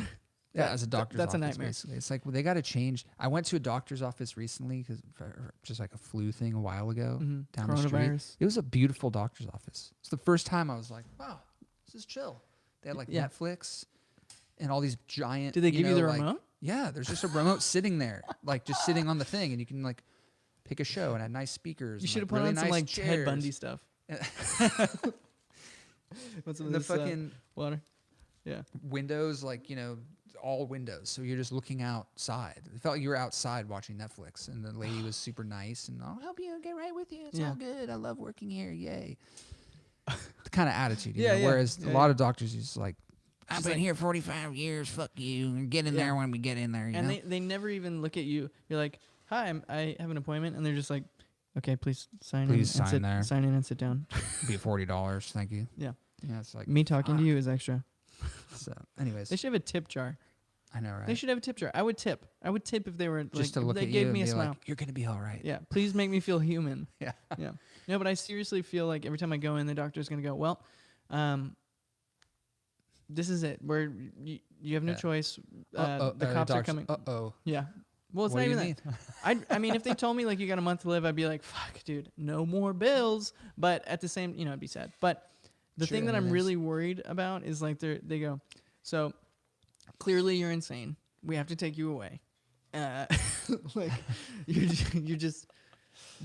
Yeah, as a doctor's that's office, a nightmare. Basically. It's like, they got to change. I went to a doctor's office recently, just like a flu thing a while ago, down the street. It was a beautiful doctor's office. It's the first time I was like, wow, this is chill. They had like Netflix and all these giant... Did they give you the remote? Yeah, there's just a remote sitting there, like just sitting on the thing, and you can like pick a show and had nice speakers. You should have put on nice some like chairs. Ted Bundy stuff. What's the fucking water? Yeah. Windows, like, all windows. So you're just looking outside. It felt like you were outside watching Netflix, and the lady was super nice, and I'll help you, get right with you. It's all good. I love working here. Yay. The kind of attitude, you know? Whereas a lot of doctors are just like, I've been here 45 years. Fuck you. And get in there when we get in there. You know? They never even look at you. You're like, hi, I have an appointment, and they're just like, okay, please sign in. Sign in and sit down. Be $40. Thank you. Yeah. Yeah, it's like me talking to you is extra. So, anyways, they should have a tip jar. I know, right? They should have a tip jar. I would tip if they were just like, to look they at gave you me and a be smile. like, you're gonna be all right. Yeah, please make me feel human. Yeah. No, but I seriously feel like every time I go in, the doctor's gonna go, well, this is it. Where you have no choice. The cops are coming. Yeah. Well, it's not even that. I mean, if they told me like you got a month to live, I'd be like, fuck, dude, no more bills. But at the same, it'd be sad. But the thing that I'm really worried about is like they go, so clearly you're insane. We have to take you away. Like you're just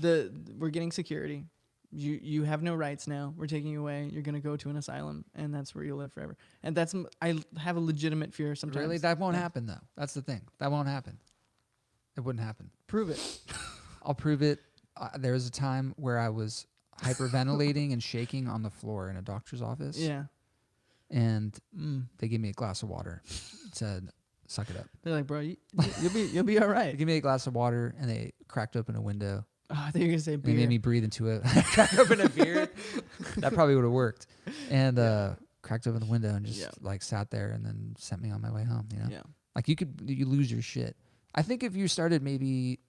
we're getting security. You have no rights now. We're taking you away. You're gonna go to an asylum, and that's where you'll live forever. And I have a legitimate fear sometimes. Really, that won't happen though. That's the thing. That won't happen. It wouldn't happen. Prove it. I'll prove it. There was a time where I was hyperventilating and shaking on the floor in a doctor's office. Yeah. And they gave me a glass of water. It said, "Suck it up." They're like, "Bro, you'll be all right." They gave me a glass of water, and they cracked open a window. Oh, I thought you were gonna say beer. They made me breathe into it. Cracked open a beer. That probably would have worked. And cracked open the window and just like sat there, and then sent me on my way home. Yeah. Like you lose your shit. I think if you started maybe,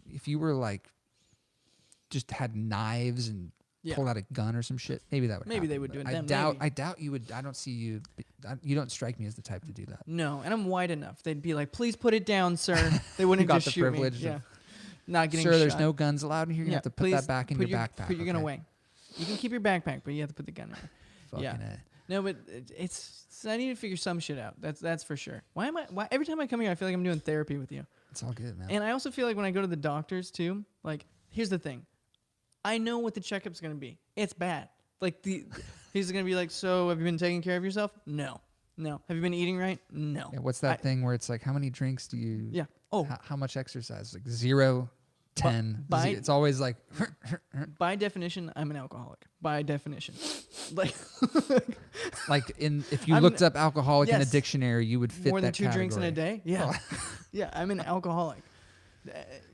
if you were like, just had knives and pulled out a gun or some shit, maybe that would happen. They would do it. I doubt you would. I don't see you. You don't strike me as the type to do that. No, and I'm white enough. They'd be like, "Please put it down, sir." They wouldn't just shoot me. Yeah. Not getting shot. Sir, there's no guns allowed in here. You have to put that back in your backpack. Put your gun away. You can keep your backpack, but you have to put the gun away. Fucking No, but it's I need to figure some shit out. That's for sure. Why every time I come here I feel like I'm doing therapy with you. It's all good, man. And I also feel like when I go to the doctors too, like here's the thing. I know what the checkup's going to be. It's bad. Like he's going to be like, "So, have you been taking care of yourself?" No. No. Have you been eating right? No. Yeah, what's that thing where it's like, how many drinks do you? Yeah. Oh, How much exercise? Like 0, 10. by- It's always like. by definition, I'm an alcoholic. By definition, like Like if you I'm looked up alcoholic in a yes. dictionary, you would fit more than that 2 drinks in a category. day. Yeah. Yeah. I'm an alcoholic.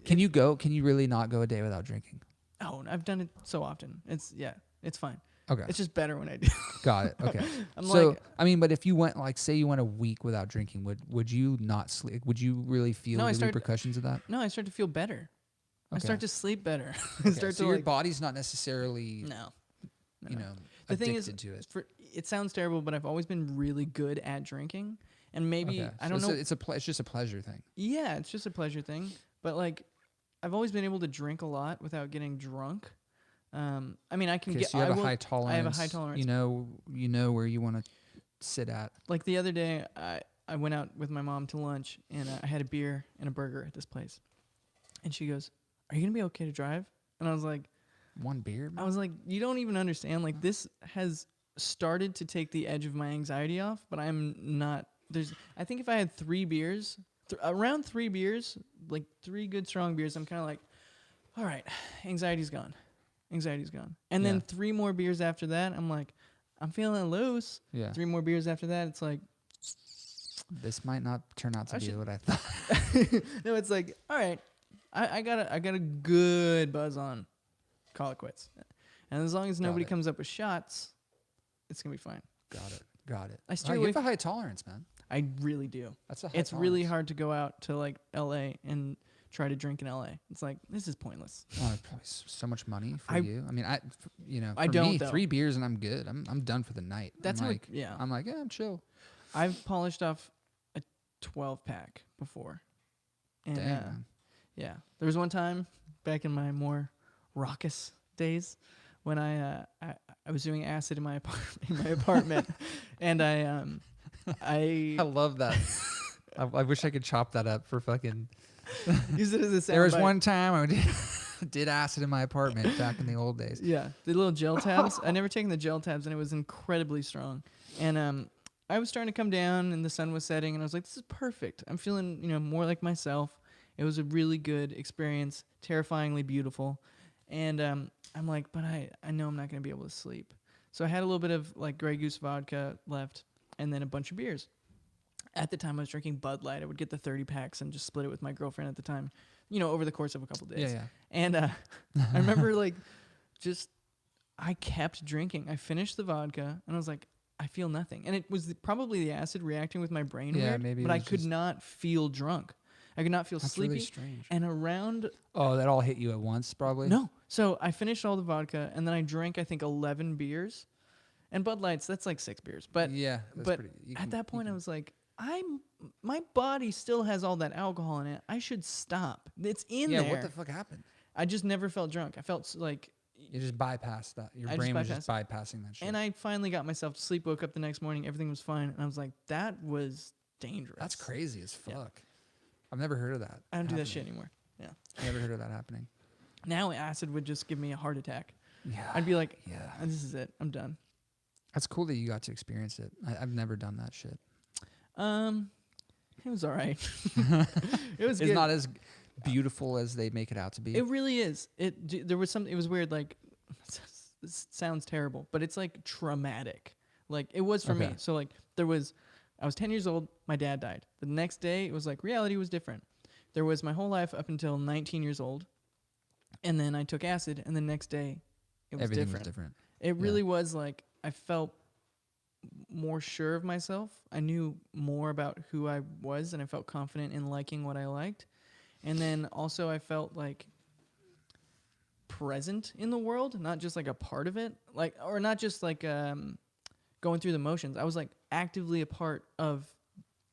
Can you really not go a day without drinking? Oh, I've done it so often. It's fine. Okay. It's just better when I do. Got it. Okay. I'm So like, I mean, but if you went like, say you went a week without drinking, would you not sleep? Would you really feel No, I the started- repercussions of that? no, I start to feel better. I Okay. start to sleep better. I Okay, start so to your like, body's not necessarily, no. you know, The thing addicted is, to it. it sounds terrible, but I've always been really good at drinking, and maybe Okay. I So don't know. it's just a pleasure thing. Yeah, it's just a pleasure thing. But like, I've always been able to drink a lot without getting drunk. I mean, I can Okay, get. so you have I a will, high tolerance. I have a high tolerance. You know where you want to sit at. Like the other day, I went out with my mom to lunch, and I had a beer and a burger at this place, and she goes, "Are you gonna be okay to drive?" And I was like, One beer. I was like, you don't even understand. Like, this has started to take the edge of my anxiety off, but I'm not. I think if I had 3 beers, around 3 beers, like 3 good strong beers, I'm kind of like, all right, anxiety's gone. Anxiety's gone. And then Yeah. 3 more beers after that, I'm like, I'm feeling loose. Yeah. 3 more beers after that, it's like, This might not turn out to I be should- what I thought. no, it's like, all right, I got a good buzz on. Call it quits. And as long as nobody it. comes up with shots, it's gonna be fine. Got it. I steer You away have a high tolerance, man. I really do. That's a high It's really tolerance. hard to go out to like LA and try to drink in LA. It's like, this is pointless. Oh, it's probably so much money for I- you. I mean, for I don't, me, though. 3 beers and I'm good. I'm done for the night. That's I'm how like, yeah. I'm like, yeah, I'm chill. I've polished off a 12-pack before. And Dang, man. yeah. There was one time back in my more raucous days when I was doing acid in my apartment and I I love that. I wish I could chop that up for fucking. use it as a sound There was bite. one time I did acid in my apartment back in the old days. Yeah, the little gel tabs. I never taken the gel tabs, and it was incredibly strong. And I was starting to come down, and the sun was setting, and I was like, "This is perfect. I'm feeling, more like myself." It was a really good experience, terrifyingly beautiful, and I'm like, "But I know I'm not going to be able to sleep." So I had a little bit of like Grey Goose vodka left, and then a bunch of beers. At the time, I was drinking Bud Light. I would get the 30 packs and just split it with my girlfriend at the time, over the course of a couple days. Yeah. And I remember I kept drinking. I finished the vodka and I was like, I feel nothing. And it was probably the acid reacting with my brain Yeah, weird, maybe it but I was could just- not feel drunk. I could not feel That's sleepy. really strange. And around, Oh, that all hit you at once, probably. no. So I finished all the vodka and then I drank, I think, 11 beers. And Bud Lights, that's like 6 beers. But Yeah, that's but pretty, you at can- that you point, I can- was like, my body still has all that alcohol in it. I should stop. It's in yeah. there. What the fuck happened? I just never felt drunk. I felt like, You just bypassed that. Your I just brain was just bypassing that shit. and I finally got myself to sleep. Woke up the next morning, everything was fine, and I was like, that was dangerous. That's crazy as fuck. Yeah. I've never heard of that. I don't do that happening. shit anymore. Yeah. Never heard of that happening. Now acid would just give me a heart attack. Yeah. I'd be like, Yeah. this is it. I'm done. That's cool that you got to experience it. I've never done that shit. It was all right. It was It's good. not as beautiful as they make it out to be. It really is. There was something. It was weird. Like, this sounds terrible, but it's like traumatic. Like it was for me. Okay. So like I was 10 years old. My dad died. The next day, it was like reality was different. There was my whole life up until 19 years old, and then I took acid, and the next day, it was Everything different. was different. It really was like I felt more sure of myself. I knew more about who I was, and I felt confident in liking what I liked. And then also I felt like present in the world, not just like a part of it, or not just like going through the motions. I was like actively a part of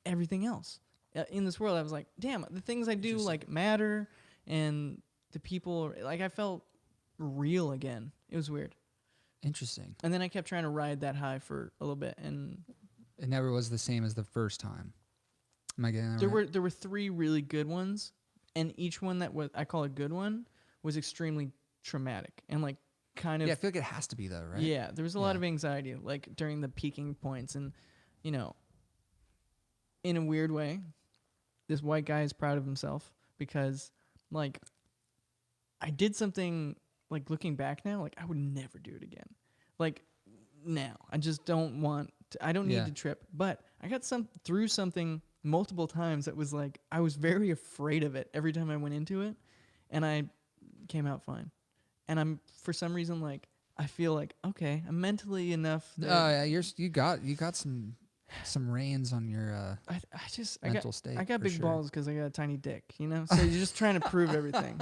everything else in this world. I was like, damn, the things I do like matter, and the people, like I felt real again. It was weird. Interesting. And then I kept trying to ride that high for a little bit, and It never was the same as the first time. Am I getting that there right? were 3 really good ones, and each one that I call a good one was extremely traumatic and like kind of Yeah, I feel like it has to be though, right? yeah. There was a lot Yeah. of anxiety like during the peaking points, and in a weird way, this white guy is proud of himself because, like, I did something, like, looking back now, like, I would never do it again. Like, now. I just don't want to, I don't need to trip. But I got through something multiple times that was, like, I was very afraid of it every time I went into it, and I came out fine. And I'm, for some reason, like, I feel like, okay, I'm mentally enough. Oh yeah, you got some reins on your mental state. I got big balls because I got a tiny dick, you know. So you're just trying to prove everything.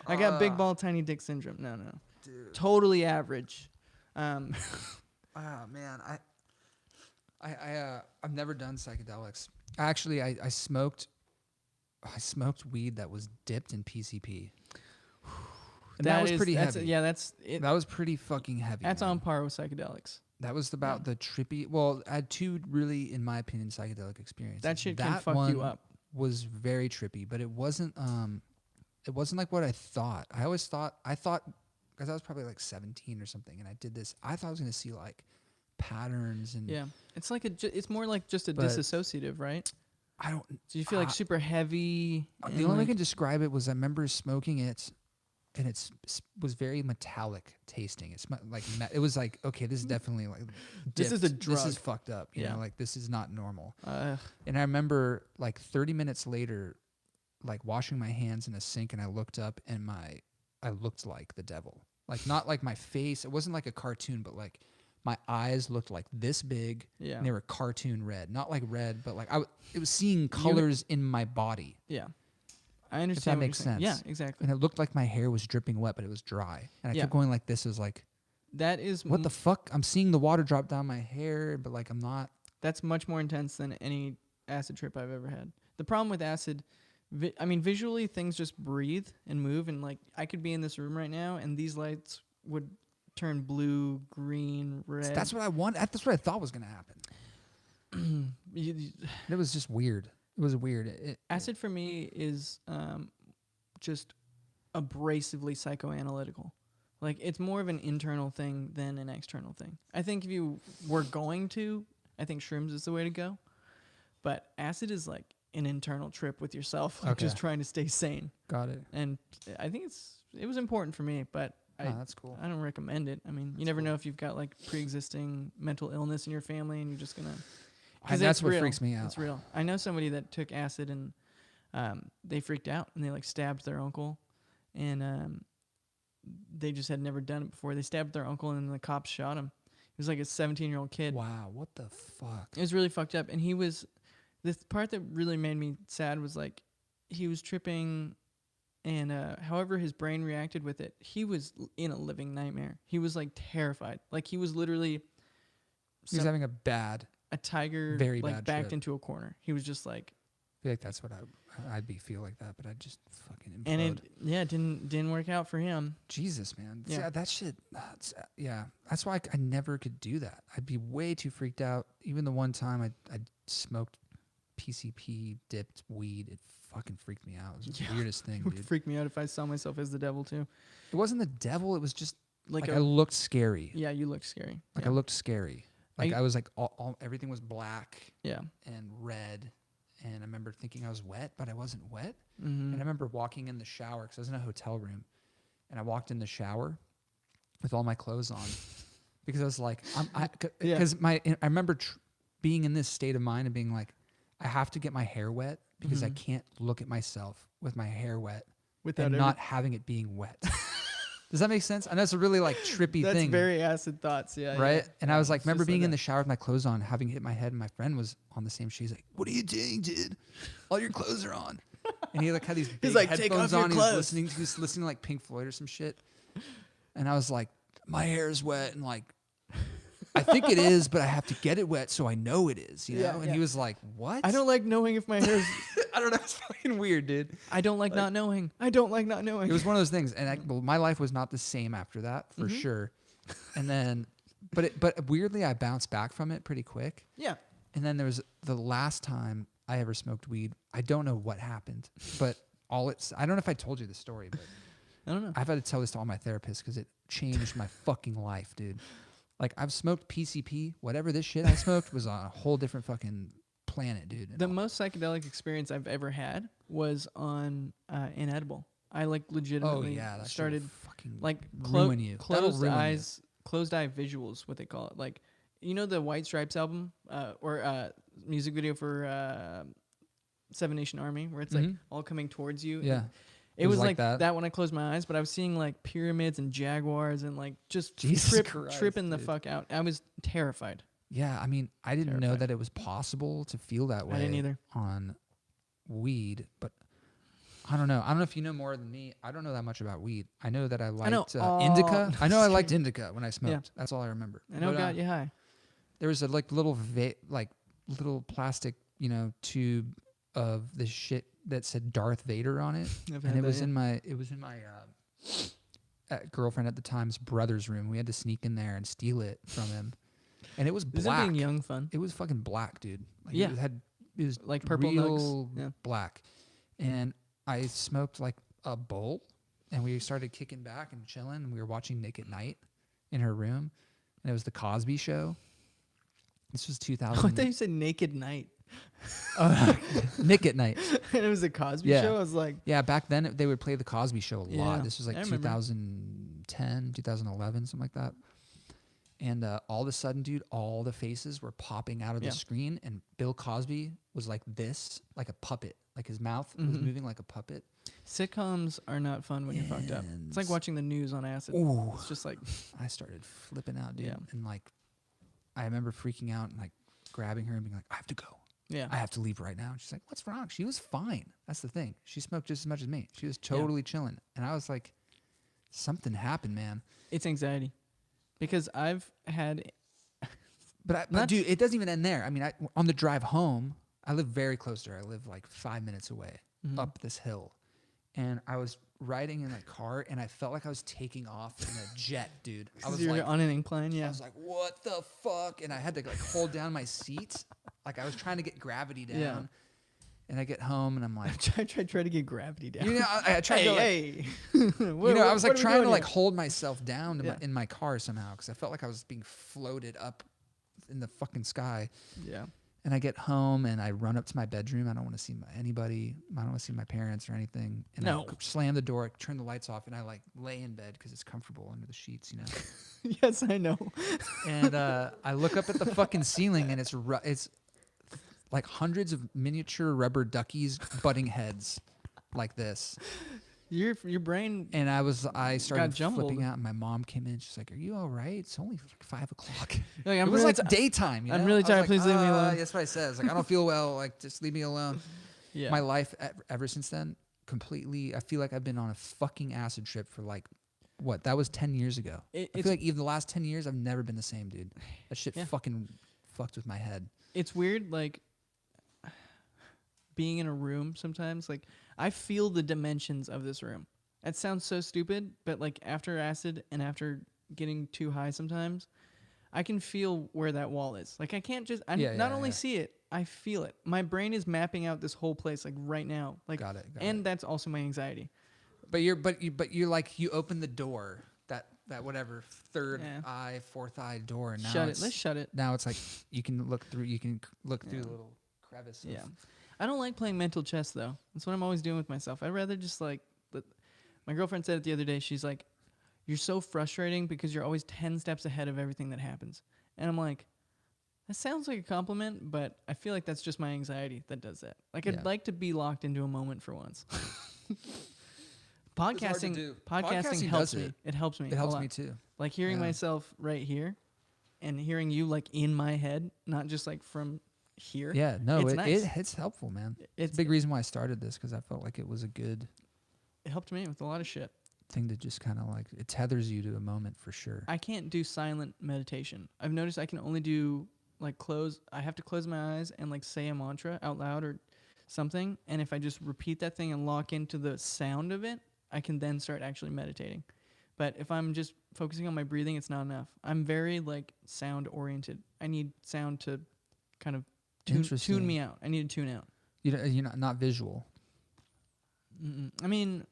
I got big ball, tiny dick syndrome. No, dude. Totally average. Oh man, I've never done psychedelics. Actually, I smoked weed that was dipped in PCP. And that was pretty heavy. That was pretty fucking heavy. That's on par with psychedelics. That was about the trippy. Well, I had two really, in my opinion, psychedelic experiences. That shit can fuck you up. Was very trippy, but it wasn't like what I thought. I thought because I was probably like 17 or something, and I did this. I thought I was gonna see like patterns and it's like it's more like just a dissociative, right? I don't. So you feel like super heavy. The only way I can describe it was I remember smoking it. And it was very metallic tasting. It's like it was like, okay, this is definitely like dipped. This is a drug. This is fucked up. You know, like this is not normal. And I remember like 30 minutes later, like washing my hands in a sink, and I looked up, and I looked like the devil. Like not like my face. It wasn't like a cartoon, but like my eyes looked like this big. Yeah. And they were cartoon red, not like red, but like it was seeing colors in my body. Yeah. I understand. If that makes sense. Yeah, exactly. And it looked like my hair was dripping wet, but it was dry. And I kept going like this. It was like, that is what the fuck? I'm seeing the water drop down my hair, but like I'm not. That's much more intense than any acid trip I've ever had. The problem with acid, visually things just breathe and move, and like I could be in this room right now, and these lights would turn blue, green, red. So that's what I want. That's what I thought was gonna happen. It was just weird. It was weird. Acid for me is just abrasively psychoanalytical. Like, it's more of an internal thing than an external thing. I think if you were going to, I think shrooms is the way to go. But acid is like an internal trip with yourself, like just trying to stay sane. Got it. And I think it was important for me, but that's cool. I don't recommend it. I mean, you never know if you've got like pre-existing mental illness in your family, and you're just gonna. That's what freaks me out. It's real. I know somebody that took acid, and they freaked out, and they like stabbed their uncle, and they just had never done it before. They stabbed their uncle, and then the cops shot him. He was like a 17-year-old kid. Wow, what the fuck? It was really fucked up. And the part that really made me sad was like, he was tripping, and however his brain reacted with it, he was in a living nightmare. He was like terrified. Like he was literally. He was having a tiger very like backed into a corner. He was just like. I feel like that's what I'd feel like that, but I'd just fucking implode. And it didn't work out for him. Jesus, man. Yeah. See, that shit. That's why I never could do that. I'd be way too freaked out. Even the one time I smoked PCP dipped weed, it fucking freaked me out. It was the weirdest thing, It would dude. freak me out if I saw myself as the devil too. It wasn't the devil. It was just like I looked scary. Yeah, you looked scary. Like I looked scary. Like I was like everything was black. Yeah. And red. And I remember thinking I was wet, but I wasn't wet. Mm-hmm. And I remember walking in the shower because I was in a hotel room, and I walked in the shower with all my clothes on because I was like, because I remember being in this state of mind and being like, I have to get my hair wet because I can't look at myself with my hair wet without not having it being wet. Does that make sense? I know it's a really like trippy thing. That's very acid thoughts, yeah. Right? Yeah. And I was like, remember being in the shower with my clothes on, having hit my head, and my friend was on the same sheet. He's like, what are you doing, dude? All your clothes are on. And he like had these big like, headphones take off on. your clothes. He was listening to like Pink Floyd or some shit. And I was like, my hair is wet, and like, I think it is, but I have to get it wet so I know it is, you know? And he was like, what? I don't like knowing if my hair's... I don't know. It's fucking weird, dude. I don't like not knowing. I don't like not knowing. It was one of those things. And my life was not the same after that, for sure. And then, but weirdly, I bounced back from it pretty quick. Yeah. And then there was the last time I ever smoked weed. I don't know what happened, but I don't know if I told you the story, but I don't know. I've had to tell this to all my therapists because it changed my fucking life, dude. Like I've smoked PCP, whatever this shit I smoked was on a whole different fucking planet, dude. The most psychedelic experience I've ever had was on Inedible. I like legitimately that started fucking like ruin you. That'll closed ruin eyes, closed eye visuals, what they call it. Like, you know the White Stripes album or music video for Seven Nation Army, where it's like all coming towards you. Yeah. It was like that when I closed my eyes, but I was seeing like pyramids and jaguars and like just tripping the fuck out. I was terrified. Yeah, I mean, I didn't know that it was possible to feel that way I didn't either. on weed, but I don't know. I don't know if you know more than me. I don't know that much about weed. I know that I liked indica. I know I liked indica when I smoked. Yeah. That's all I remember. I know it got you high. There was a little plastic, tube of this shit that said Darth Vader on it, and it was in my girlfriend at the time's brother's room. We had to sneak in there and steal it from him, and it was black. Isn't being young fun? It was fucking black, dude. Like, yeah, it was like purple real nugs. Yeah. black, and I smoked like a bowl, and we started kicking back and chilling, and we were watching Nick at Night in her room, and it was the Cosby Show. This was 2000. I thought you said Naked Night. Nick at Night. And it was a Cosby Show? I was like... Yeah, back then they would play the Cosby Show a lot. This was like 2010, 2011, something like that. And all of a sudden, dude, all the faces were popping out of the screen, and Bill Cosby was like this, like a puppet. Like his mouth was moving like a puppet. Sitcoms are not fun when you're fucked up. It's like watching the news on acid. Ooh. It's just like... I started flipping out, dude. Yeah. And like, I remember freaking out and like grabbing her and being like, I have to go. Yeah. I have to leave right now. And she's like, what's wrong? She was fine. That's the thing. She smoked just as much as me. She was totally chilling. And I was like, something happened, man. It's anxiety. Because I've had... But dude, it doesn't even end there. I mean, on the drive home, I live very close to her. I live like 5 minutes away up this hill. And I was riding in a car, and I felt like I was taking off in a jet, dude. I was like on an incline, yeah. I was like, what the fuck? And I had to like hold down my seat. Like I was trying to get gravity down. Yeah. And I get home, and I'm like... I tried to get gravity down. You know, I tried to like... Hey. I was like trying to like hold myself down in my car somehow, because I felt like I was being floated up in the fucking sky. Yeah. And I get home, and I run up to my bedroom. I don't want to see anybody. I don't want to see my parents or anything. And I slam the door, turn the lights off, and I like lay in bed because it's comfortable under the sheets, you know. Yes, I know. And I look up at the fucking ceiling, and it's like hundreds of miniature rubber duckies butting heads like this. Your brain. And I started flipping out, and my mom came in. She's like, "Are you all right? It's only like 5 o'clock." Like, it was like daytime. I'm really tired. Please leave me alone. That's what I said. I was like, I don't feel well. Like, just leave me alone. Yeah. My life ever since then, completely. I feel like I've been on a fucking acid trip for like, what? That was 10 years ago. I feel like even the last 10 years, I've never been the same, dude. That shit fucking fucked with my head. It's weird, like being in a room sometimes. Like, I feel the dimensions of this room. That sounds so stupid, but like after acid and after getting too high sometimes, I can feel where that wall is. Like I can't just not only see it, I feel it. My brain is mapping out this whole place like right now. Like got it. That's also my anxiety. But you're like, you open the door, that whatever third eye, fourth eye door, and now let's shut it. Now it's like you can look through a little crevice. Yeah. I don't like playing mental chess though. That's what I'm always doing with myself. I'd rather just like my girlfriend said it the other day. She's like, "You're so frustrating because you're always 10 steps ahead of everything that happens." And I'm like, that sounds like a compliment, but I feel like that's just my anxiety that does that. Like I'd like to be locked into a moment for once. Podcasting helps me. It helps me. It helps me too. Like hearing myself right here and hearing you like in my head, not just like from here. Yeah, no, it's nice. It's helpful, man. It's a big reason why I started this, because I felt like it was a good... It helped me with a lot of shit. Thing to just kind of like, it tethers you to a moment for sure. I can't do silent meditation. I've noticed I can only do like I have to close my eyes and like say a mantra out loud or something. And if I just repeat that thing and lock into the sound of it, I can then start actually meditating. But if I'm just focusing on my breathing, it's not enough. I'm very like sound oriented. I need sound to kind of tune me out. I need to tune out. You're not visual. Mm-mm. I mean,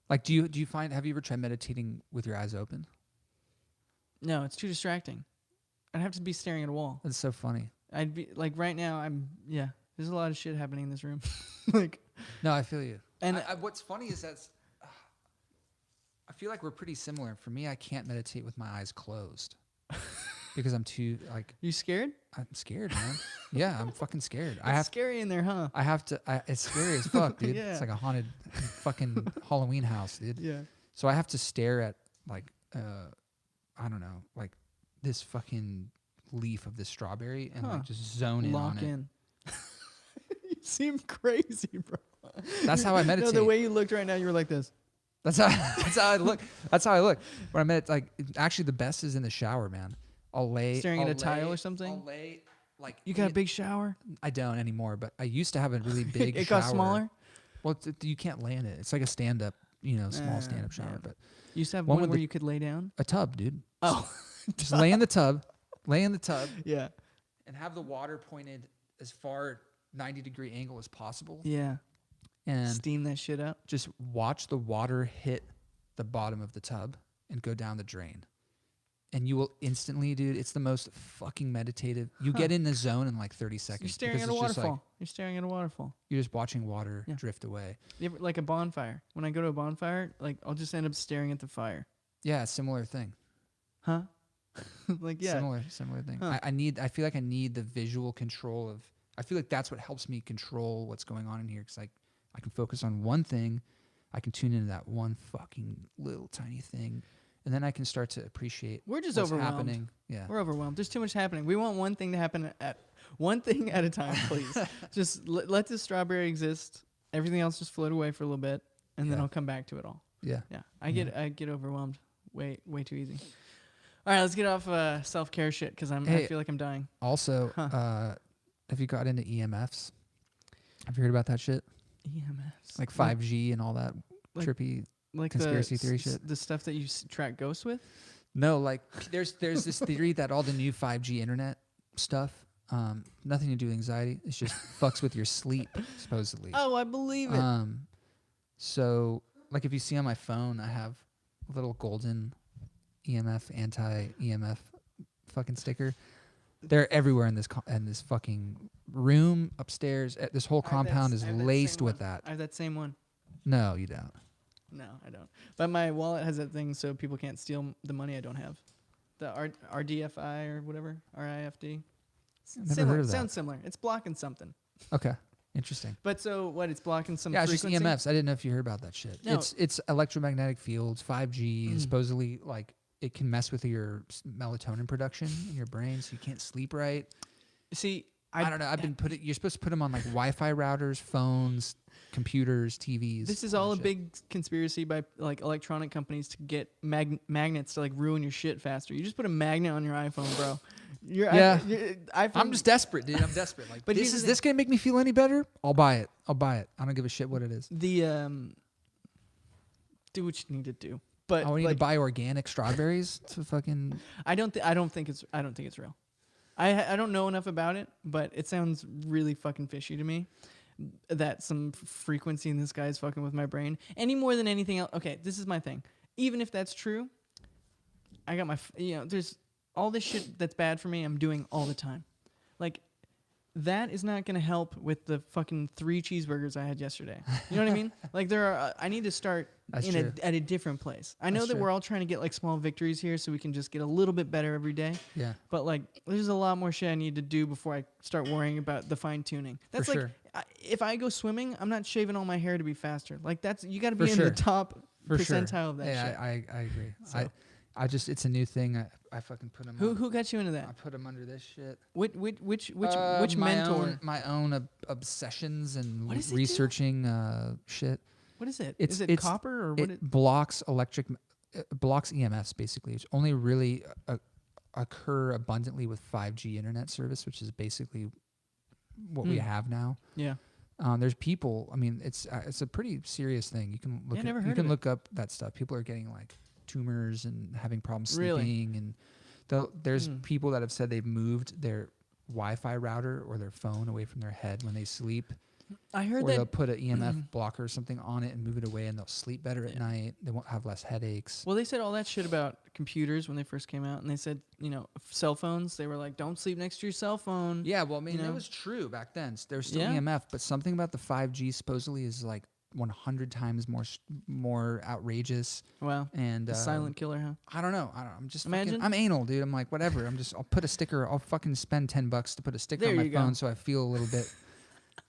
like, do you find, have you ever tried meditating with your eyes open? No, it's too distracting. I'd have to be staring at a wall. That's so funny. I'd be like right now. There's a lot of shit happening in this room. Like, no, I feel you. and What's funny is I feel like we're pretty similar. For me, I can't meditate with my eyes closed because I'm too like. You scared? I'm scared, man. Yeah, I'm fucking scared. It's scary in there, huh? I have to. It's scary as fuck, dude. Yeah. It's like a haunted fucking Halloween house, dude. Yeah. So I have to stare at like I don't know, like this fucking leaf of this strawberry and like just zone in on it. You seem crazy, bro. That's how I meditate. No, the way you looked right now, you were like this. That's how I look. That's how I look. When I meditate, like actually the best is in the shower, man. I'll lay staring at a tile or something. I'll lay like you got a big shower. I don't anymore, but I used to have a really big. It shower. got smaller. Well, you can't lay in it. It's like a stand-up, small stand-up shower. Yeah. But you used to have one one with where you could lay down. a tub, dude. Oh, Just lay in the tub. Lay in the tub. Yeah. And have the water pointed as far 90-degree angle as possible. Yeah. And steam that shit up. just watch the water hit the bottom of the tub and go down the drain. And you will instantly, dude, it's the most fucking meditative. You get in the zone in like 30 seconds. You're staring at a waterfall. You're staring at a waterfall. You're just watching water drift away. Like a bonfire. When I go to a bonfire, like I'll just end up staring at the fire. Yeah, similar thing. Huh? Like, yeah. Similar thing. Huh. I feel like I need the visual control of, I feel like that's what helps me control what's going on in here. Cause like I can focus on one thing. I can tune into that one fucking little tiny thing. And then I can start to appreciate We're just what's overwhelmed. happening. Yeah. We're overwhelmed. There's too much happening. We want one thing to happen one thing at a time, please. Just let this strawberry exist. Everything else just float away for a little bit, and then I'll come back to it all. Yeah. Yeah. I get overwhelmed way too easy. All right, let's get off self-care shit because I feel like I'm dying. Also, have you got into EMFs? Have you heard about that shit? EMFs. Like 5G and all that trippy like conspiracy theory shit? The stuff that you track ghosts with? No, like there's this theory that all the new 5G internet stuff, nothing to do with anxiety. It's just fucks with your sleep, supposedly. Oh, I believe it. So like if you see on my phone, I have a little golden EMF, anti-EMF fucking sticker. They're everywhere in this fucking room upstairs. This whole compound is laced with that. I have that same one. No, you don't. No, I don't. But my wallet has that thing so people can't steal the money I don't have. The RDFI or whatever, RIFD. Never heard of that. Sounds similar. It's blocking something. Okay, interesting. But so what? It's blocking some Yeah, it's frequency? just EMFs. I didn't know if you heard about that shit. No. It's electromagnetic fields, 5G, and supposedly like it can mess with your melatonin production in your brain, so you can't sleep right. See, I don't know. You're supposed to put them on like Wi-Fi routers, phones, computers, TVs. This is all a big conspiracy by like electronic companies to get magnets to like ruin your shit faster. You just put a magnet on your iPhone, bro. Your iPhone, I'm just desperate, dude. I'm desperate. Like, but is this gonna make me feel any better? I'll buy it. I don't give a shit what it is. The do what you need to do. But I need to buy organic strawberries to fucking. I don't think it's real. I don't know enough about it, but it sounds really fucking fishy to me. That some frequency in this guy is fucking with my brain any more than anything else. Okay, this is my thing. Even if that's true, I got there's all this shit that's bad for me. I'm doing all the time. Like that is not gonna help with the fucking 3 cheeseburgers I had yesterday. You know what I mean? Like I need to start at a different place. I know that we're all trying to get like small victories here so we can just get a little bit better every day. Yeah. But like there's a lot more shit I need to do before I start worrying about the fine tuning. That's for like if I go swimming, I'm not shaving all my hair to be faster. Like you got to be in the top percentile of that shit. Yeah, I agree. So. I just it's a new thing. I fucking put them. Who got you into that? I put them under this shit. Which mentor? My own obsessions and researching shit. What is it? Is it copper or what? It blocks blocks EMFs basically. It's only really occur abundantly with 5G internet service, which is basically what we have now. Yeah. There's people. I mean, it's a pretty serious thing. You can look. You can look up that stuff. People are getting like tumors and having problems sleeping, and there's people that have said they've moved their Wi-Fi router or their phone away from their head when they sleep, I heard Or that they'll put an EMF blocker or something on it and move it away, and they'll sleep better at night. They won't have less headaches. Well, they said all that shit about computers when they first came out, and they said, cell phones. They were like, "Don't sleep next to your cell phone." Yeah, well, I mean, You know? it was true back then. There's still Yeah. EMF, but something about the 5G supposedly is like 100 times more outrageous. Wow. And The silent killer, huh? I don't know. I'm just Imagine. I'm anal, dude. I'm like, whatever. I'll put a sticker. I'll fucking spend $10 to put a sticker There on my you go. phone so I feel a little bit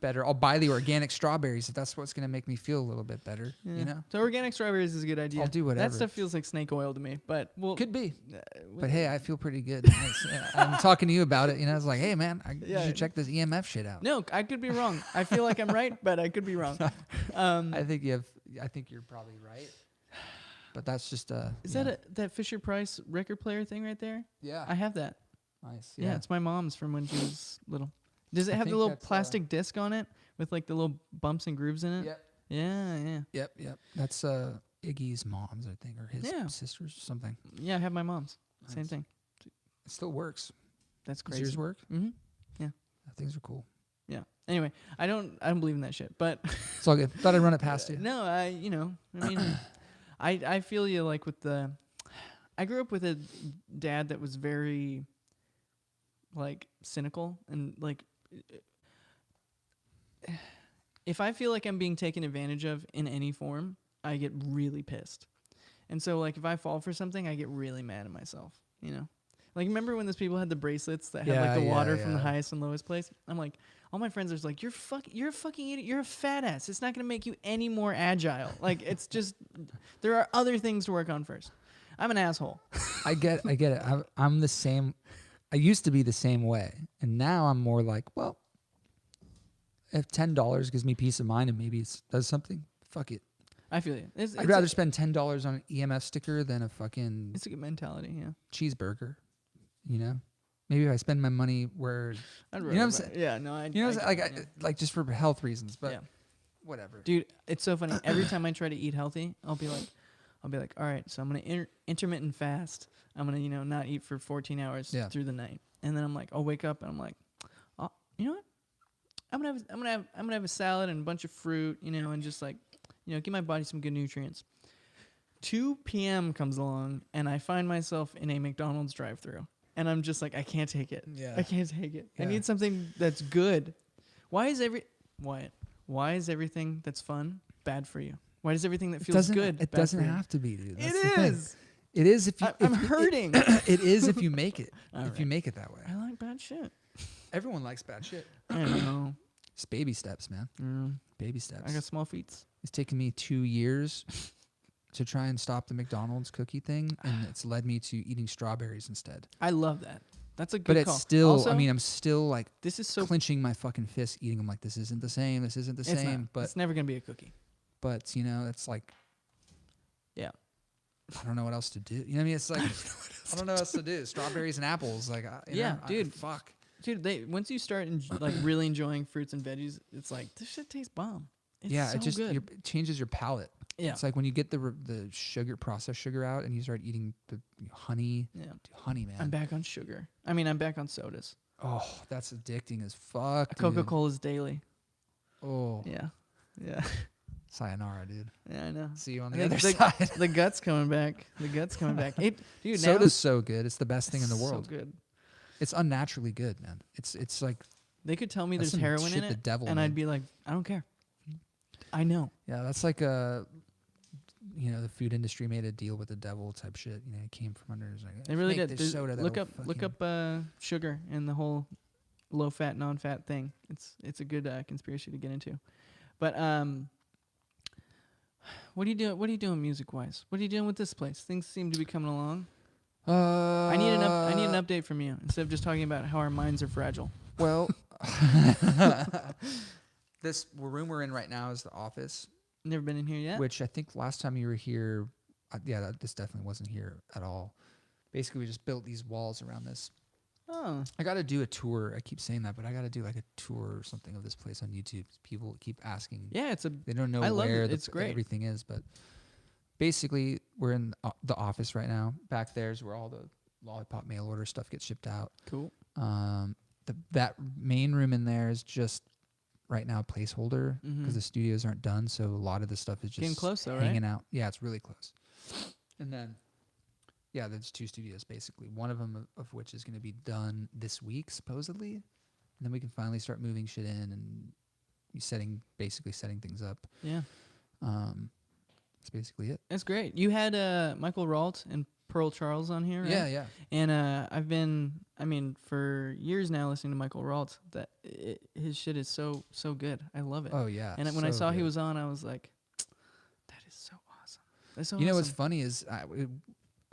better. I'll buy the organic strawberries if that's what's gonna make me feel a little bit better. Yeah. You know. So organic strawberries is a good idea. I'll do whatever. That stuff feels like snake oil to me, but Could be. uh, But hey, I feel pretty good. I'm talking to you about it. You know, it's like, hey, man, you Yeah. should check this EMF shit out. no, I could be wrong. I feel like I'm right, but I could be wrong. I think you're probably right. But that's just Is that Fisher Price record player thing right there? yeah. I have that. Nice. Yeah, it's my mom's from when she was little. Does it I have the think little that's, plastic disc on it with like the little bumps and grooves in it? Yep. Yeah. Yep. That's Iggy's mom's, I think, or his sisters or something. Yeah, I have my mom's. Same Nice. thing. It still works. That's Does crazy. yours work? Mm-hmm. Things are cool. Yeah. Anyway, I don't believe in that shit, but It's all good. Thought I'd run it past you. no, I mean, I feel you like with I grew up with a dad that was very like cynical and like if I feel like I'm being taken advantage of in any form, I get really pissed. And so like if I fall for something, I get really mad at myself, Like remember when those people had the bracelets that had like the water from the highest and lowest place? I'm like, all my friends are just like, you're a fucking idiot. You're a fat ass. It's not going to make you any more agile. Like it's just, there are other things to work on first. I'm an asshole. I get it. I'm the same. I used to be the same way. And now I'm more like, well, if $10 gives me peace of mind and maybe it does something, fuck it. I feel you. I'd rather spend $10 on an EMF sticker than a fucking It's a good mentality, yeah. cheeseburger. You know, maybe if I spend my money where, I'd you know what I'm rather saying? Yeah, no, Like just for health reasons, but yeah. whatever. Dude, it's so funny. Every time I try to eat healthy, I'll be like, all right, so I'm gonna intermittent fast. I'm gonna, not eat for 14 hours through the night, and then I'm like, I'll wake up and I'm like, oh, you know what? I'm gonna have a salad and a bunch of fruit, and just like, give my body some good nutrients. 2 p.m. comes along, and I find myself in a McDonald's drive-thru, and I'm just like, I can't take it. Yeah. I can't take it. Yeah. I need something that's good. Why is everything that's fun bad for you? Why does everything that feels good? It bad doesn't for you? have to be, dude. That's It the thing. is. It is if you. I'm hurting. It is if you make it. All if right. you make it that way. I like bad shit. Everyone likes bad shit. I know. It's baby steps, man. Baby steps. I got small feet. It's taken me 2 years to try and stop the McDonald's cookie thing, and it's led me to eating strawberries instead. I love that. That's a good But call. it's still, Also, I'm still like this is so. clenching my fucking fist, eating them like this isn't the same. This isn't the It's same. not. But It's never gonna be a cookie. but it's like, Yeah. I don't know what else to do. You know what I mean? It's like I don't know what else to do. Strawberries and apples, like Dude. fuck. Dude, once you start like really enjoying fruits and veggies, it's like this shit tastes bomb. It's Yeah, so it just good. it changes your palate. Yeah. It's like when you get the sugar, processed sugar out, and you start eating the honey. Yeah. Dude, honey, man. I'm back on sugar. I'm back on sodas. Oh, that's addicting as fuck. Coca-Cola's daily. Oh, Yeah. Yeah. sayonara, dude. Yeah, I know. See you on I the other think side. The gut's coming back. Dude, Soda's so good. It's the best thing in the so world. good. It's unnaturally good, man. It's like They could tell me That's there's some heroin shit in the it, devil and made. I'd be like, I don't care. I know. yeah, that's like the food industry made a deal with the devil type shit. You know, it came from under. It's like, They really make did. this There's- soda look that'll up sugar and the whole low fat, non fat thing. It's a good conspiracy to get into. But what are you doing? What are you doing music wise? What are you doing with this place? Things seem to be coming along. I need an update from you instead of just talking about how our minds are fragile. Well, this room we're in right now is the office, Never been in here yet. which I think last time you were here, this definitely wasn't here at all. Basically, we just built these walls around this. Oh, I got to do a tour. I keep saying that, but I got to do like a tour or something of this place on YouTube. People keep asking. yeah. They don't know I love where it. It's great. everything is, but basically, we're in the office right now. Back there's where all the Lollipop mail order stuff gets shipped out. Cool. That main room in there is just right now placeholder because the studios aren't done. So a lot of the stuff is just Getting close though, hanging right? out. Yeah, it's really close. And then, yeah, there's 2 studios basically. One of them of which is going to be done this week supposedly, and then we can finally start moving shit in and setting things up. Yeah. That's basically it. That's great. You had Michael Ralt and Pearl Charles on here, right? Yeah, yeah. And I've been, for years now listening to Michael Ralt. His shit is so good. I love it. Oh yeah. And when I saw he was on, I was like, that is so awesome. That's so You know awesome. what's funny is I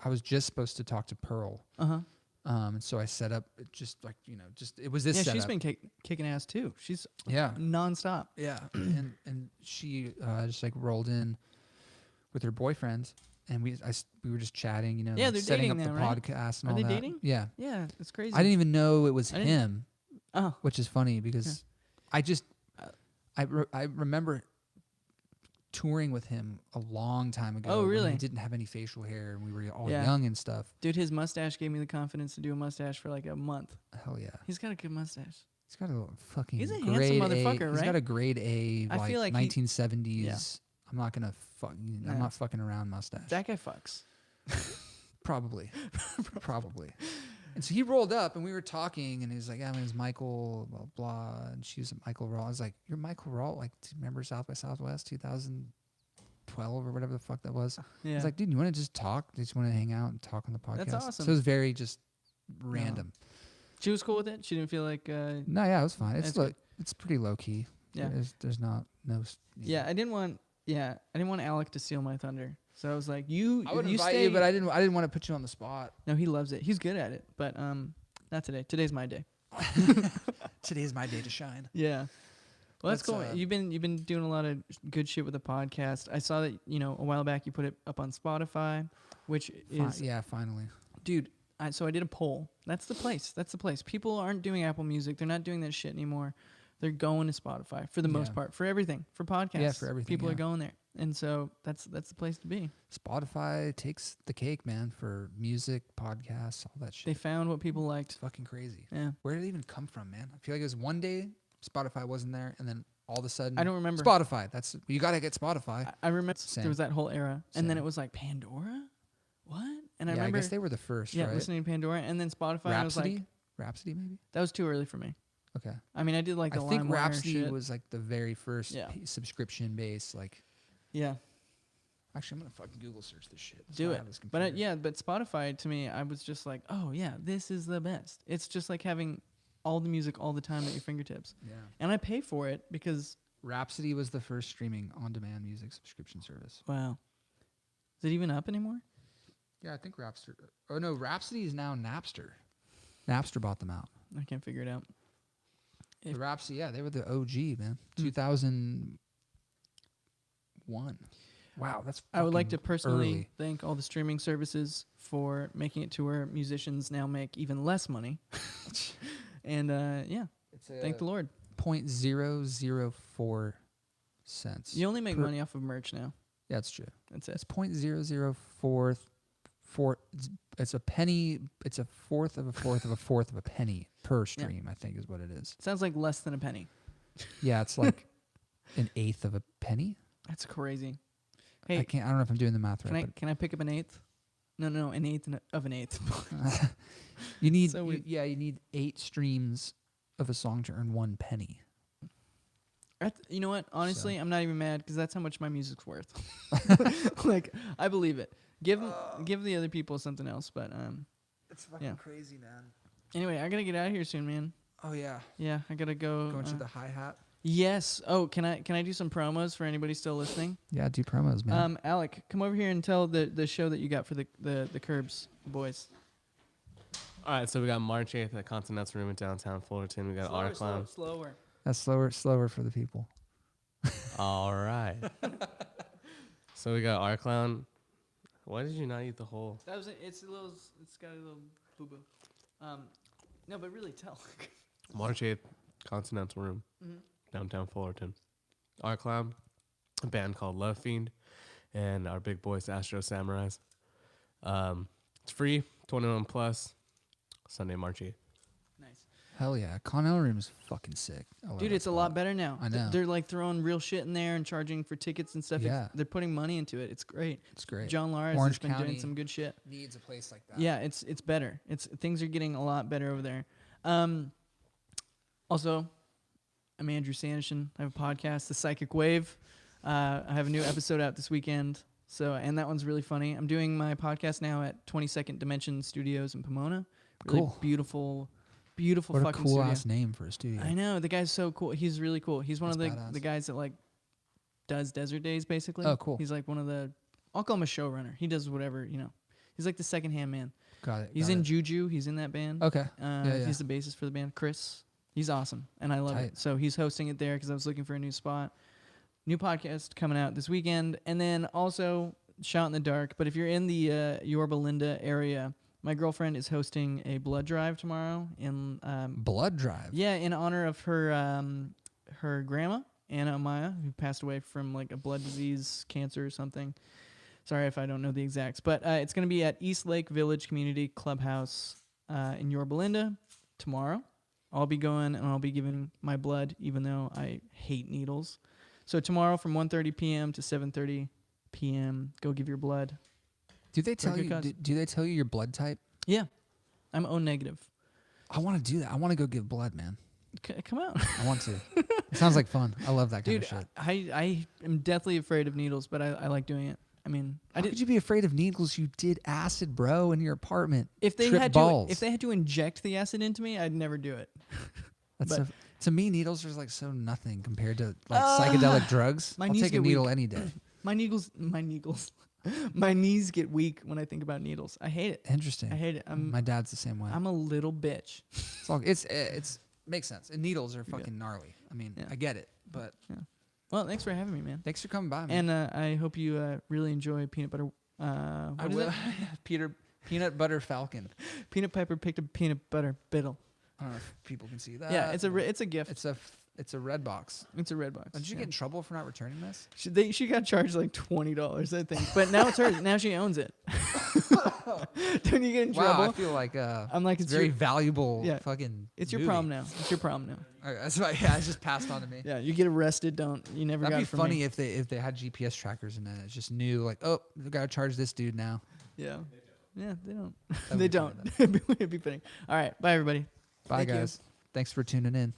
was just supposed to talk to Pearl. And so I set up it was this. Yeah, setup. she's been kicking ass too. She's yeah nonstop. Yeah, and she just like rolled in with her boyfriend, and we were just chatting, Yeah, they're setting dating up now, the right? podcast and Are all they that. dating? Yeah, Yeah, it's crazy. I didn't even know it was him. Oh, Which is funny because I remember touring with him a long time ago. Oh, really? When he didn't have any facial hair and we were all Yeah. young and stuff. dude, his mustache gave me the confidence to do a mustache for like a month. Hell yeah. He's got a good mustache. He's got a fucking He's a grade handsome motherfucker, A. right? He's got a grade A, I feel like 1970s. Yeah. I'm not gonna I'm not fucking around mustache. That guy fucks. Probably. Probably. And so he rolled up and we were talking and he was like, yeah, my name's Michael, blah, blah. And she was Michael Raw. I was like, you're Michael Raw? Like, do you remember South by Southwest 2012 or whatever the fuck that was? Yeah. I was like, dude, you want to just talk? Do you just want to hang out and talk on the podcast? That's awesome. So it was very just random. She was cool with it. She didn't feel like. No, yeah, it was fine. It's pretty low key. Yeah. There's not no. Yeah, I didn't want Alec to steal my thunder. So I was like, you. I would you invite stay. you, but I didn't want to put you on the spot. No, he loves it. He's good at it, but not today. Today's my day. Today's my day to shine. Yeah. Well, that's cool. Let's, You've been doing a lot of good shit with the podcast. I saw that a while back you put it up on Spotify, which is Finally, dude. So I did a poll. That's the place. People aren't doing Apple Music. They're not doing that shit anymore. They're going to Spotify for the most part, for everything, for podcasts. Yeah, for everything. People are going there, and so that's the place to be. Spotify takes the cake, man, for music, podcasts, all that shit. They found what people liked. It's fucking crazy. Yeah. Where did it even come from, man? I feel like it was one day Spotify wasn't there, and then all of a sudden I don't remember. Spotify. You got to get Spotify. I remember Same. there was that whole era, and then Same. it was like Pandora. What? And I I remember. guess they were the first, Yeah, right? listening to Pandora, and then Spotify. I was like, Rhapsody, maybe. that was too early for me. Okay. I mean, I did like the I think LimeWire Rhapsody shit. was like the very first Yeah. subscription based. Like, Yeah, actually, I'm gonna fucking Google search this shit. do it. But but Spotify to me, I was just like, oh yeah, this is the best. It's just like having all the music all the time at your fingertips. Yeah. And I pay for it because Rhapsody was the first streaming on-demand music subscription service. wow, is it even up anymore? Yeah, I think Rhapsody. Oh no, Rhapsody is now Napster. Napster bought them out. I can't figure it out. The Rhapsody, yeah, they were the OG, man. 2001. Wow, that's. I would like to fucking personally early. thank all the streaming services for making it to where musicians now make even less money. And thank the Lord. 0.004 cents. You only make money off of merch now. Yeah, that's true. That's it. It's 0.004. It's a penny. It's a fourth of a fourth of a fourth of a penny per stream. I think is what it is. Sounds like less than a penny. Yeah, it's like an eighth of a penny. That's crazy. Hey, I don't know if I'm doing the math right. can I pick up an eighth? No, an eighth of an eighth. You need So you need 8 streams of a song to earn 1 penny. You know what? Honestly, I'm not even mad because that's how much my music's worth. Like, I believe it. Give the other people something else, but It's fucking crazy, man. Anyway, I gotta get out of here soon, man. Oh yeah. Yeah, I gotta go. Going to the hi-hat. Yes. Oh, can I do some promos for anybody still listening? Yeah, do promos, man. Alec, come over here and tell the show that you got for the Curbs boys. All right, so we got March 8th at Continental Room in downtown Fullerton. We got our clown. Slower. That's slower for the people. All right. So we got our clown. Why did you not eat the whole? That was it. It's got a little boo boo. No, but really tell. March 8th, Continental Room, downtown Fullerton. Our clown, a band called Love Fiend, and our big boys, Astro Samurais. It's free, 21 plus. Sunday, March 8th. Nice. Hell yeah. Connell Room is fucking sick. I love Dude, that it's a spot. lot better now. I know. They're like throwing real shit in there and charging for tickets and stuff. Yeah. They're putting money into it. It's great. It's great. John Lars Orange has been County doing some good shit. needs a place like that. Yeah, it's better. Things are getting a lot better over there. Also, I'm Andrew Sanyshyn. I have a podcast, The Psychic Wave. I have a new episode out this weekend. And that one's really funny. I'm doing my podcast now at 22nd Dimension Studios in Pomona. Really Cool. Beautiful What a fucking cool studio. ass name for a studio. I know, the guy's so cool. He's really cool. He's one That's of badass. the guys that like does Desert Days basically. Oh, cool. He's like one of the, I'll call him a showrunner. He does whatever, He's like the secondhand man. Got it. He's got in it. Juju. He's in that band. Okay. Yeah. He's the bassist for the band. Chris. He's awesome, and I love Tight. it. So he's hosting it there because I was looking for a new spot. New podcast coming out this weekend, and then also Shot in the Dark. But if you're in the Yorba Linda area, my girlfriend is hosting a blood drive tomorrow in Blood Drive. yeah, in honor of her her grandma Anna Amaya, who passed away from like a blood disease, cancer or something. Sorry if I don't know the exacts, but it's going to be at East Lake Village Community Clubhouse in Yorba Linda tomorrow. I'll be going and I'll be giving my blood, even though I hate needles. So tomorrow from 1:30 p.m. to 7:30 p.m., go give your blood. Do they tell good you? cause. Do they tell you your blood type? Yeah, I'm O negative. I want to do that. I want to go give blood, man. Come out. I want to. It sounds like fun. I love that kind Dude, of shit. I am deathly afraid of needles, but I like doing it. I mean, How could you be afraid of needles? You did acid, bro, in your apartment. if they Trip had balls. to inject the acid into me, I'd never do it. That's but- to me, needles are like so nothing compared to like psychedelic drugs. my I'll knees take a get needle weak. any day. My knees get weak when I think about needles. I hate it. Interesting. I hate it. My dad's the same way. I'm a little bitch. It's makes sense. And needles are fucking gnarly. I mean, Yeah. I get it, but Well, thanks for having me, man. thanks for coming by, man. And I hope you really enjoy peanut butter. What is it? Peanut butter falcon. Peanut Piper picked a peanut butter biddle. I don't know if people can see that. Yeah, it's a gift. It's a red box. It's a red box. Did you yeah. get in trouble for not returning this? She got charged like $20, I think. But now it's hers. Now she owns it. Don't you get in trouble? Wow, I feel like I'm like, it's very your, valuable Yeah. fucking it's your movie. prom now. It's your prom now. Okay, that's right. Yeah, it's just passed on to me. Yeah, you get arrested. You never That'd got be it from funny me. if they had GPS trackers and then it's just knew like, oh, we gotta charge this dude now. Yeah. Yeah, they don't. That would They be funny, don't. It'd be fitting. All right. Bye, everybody. Bye Thank you. guys. Thanks for tuning in.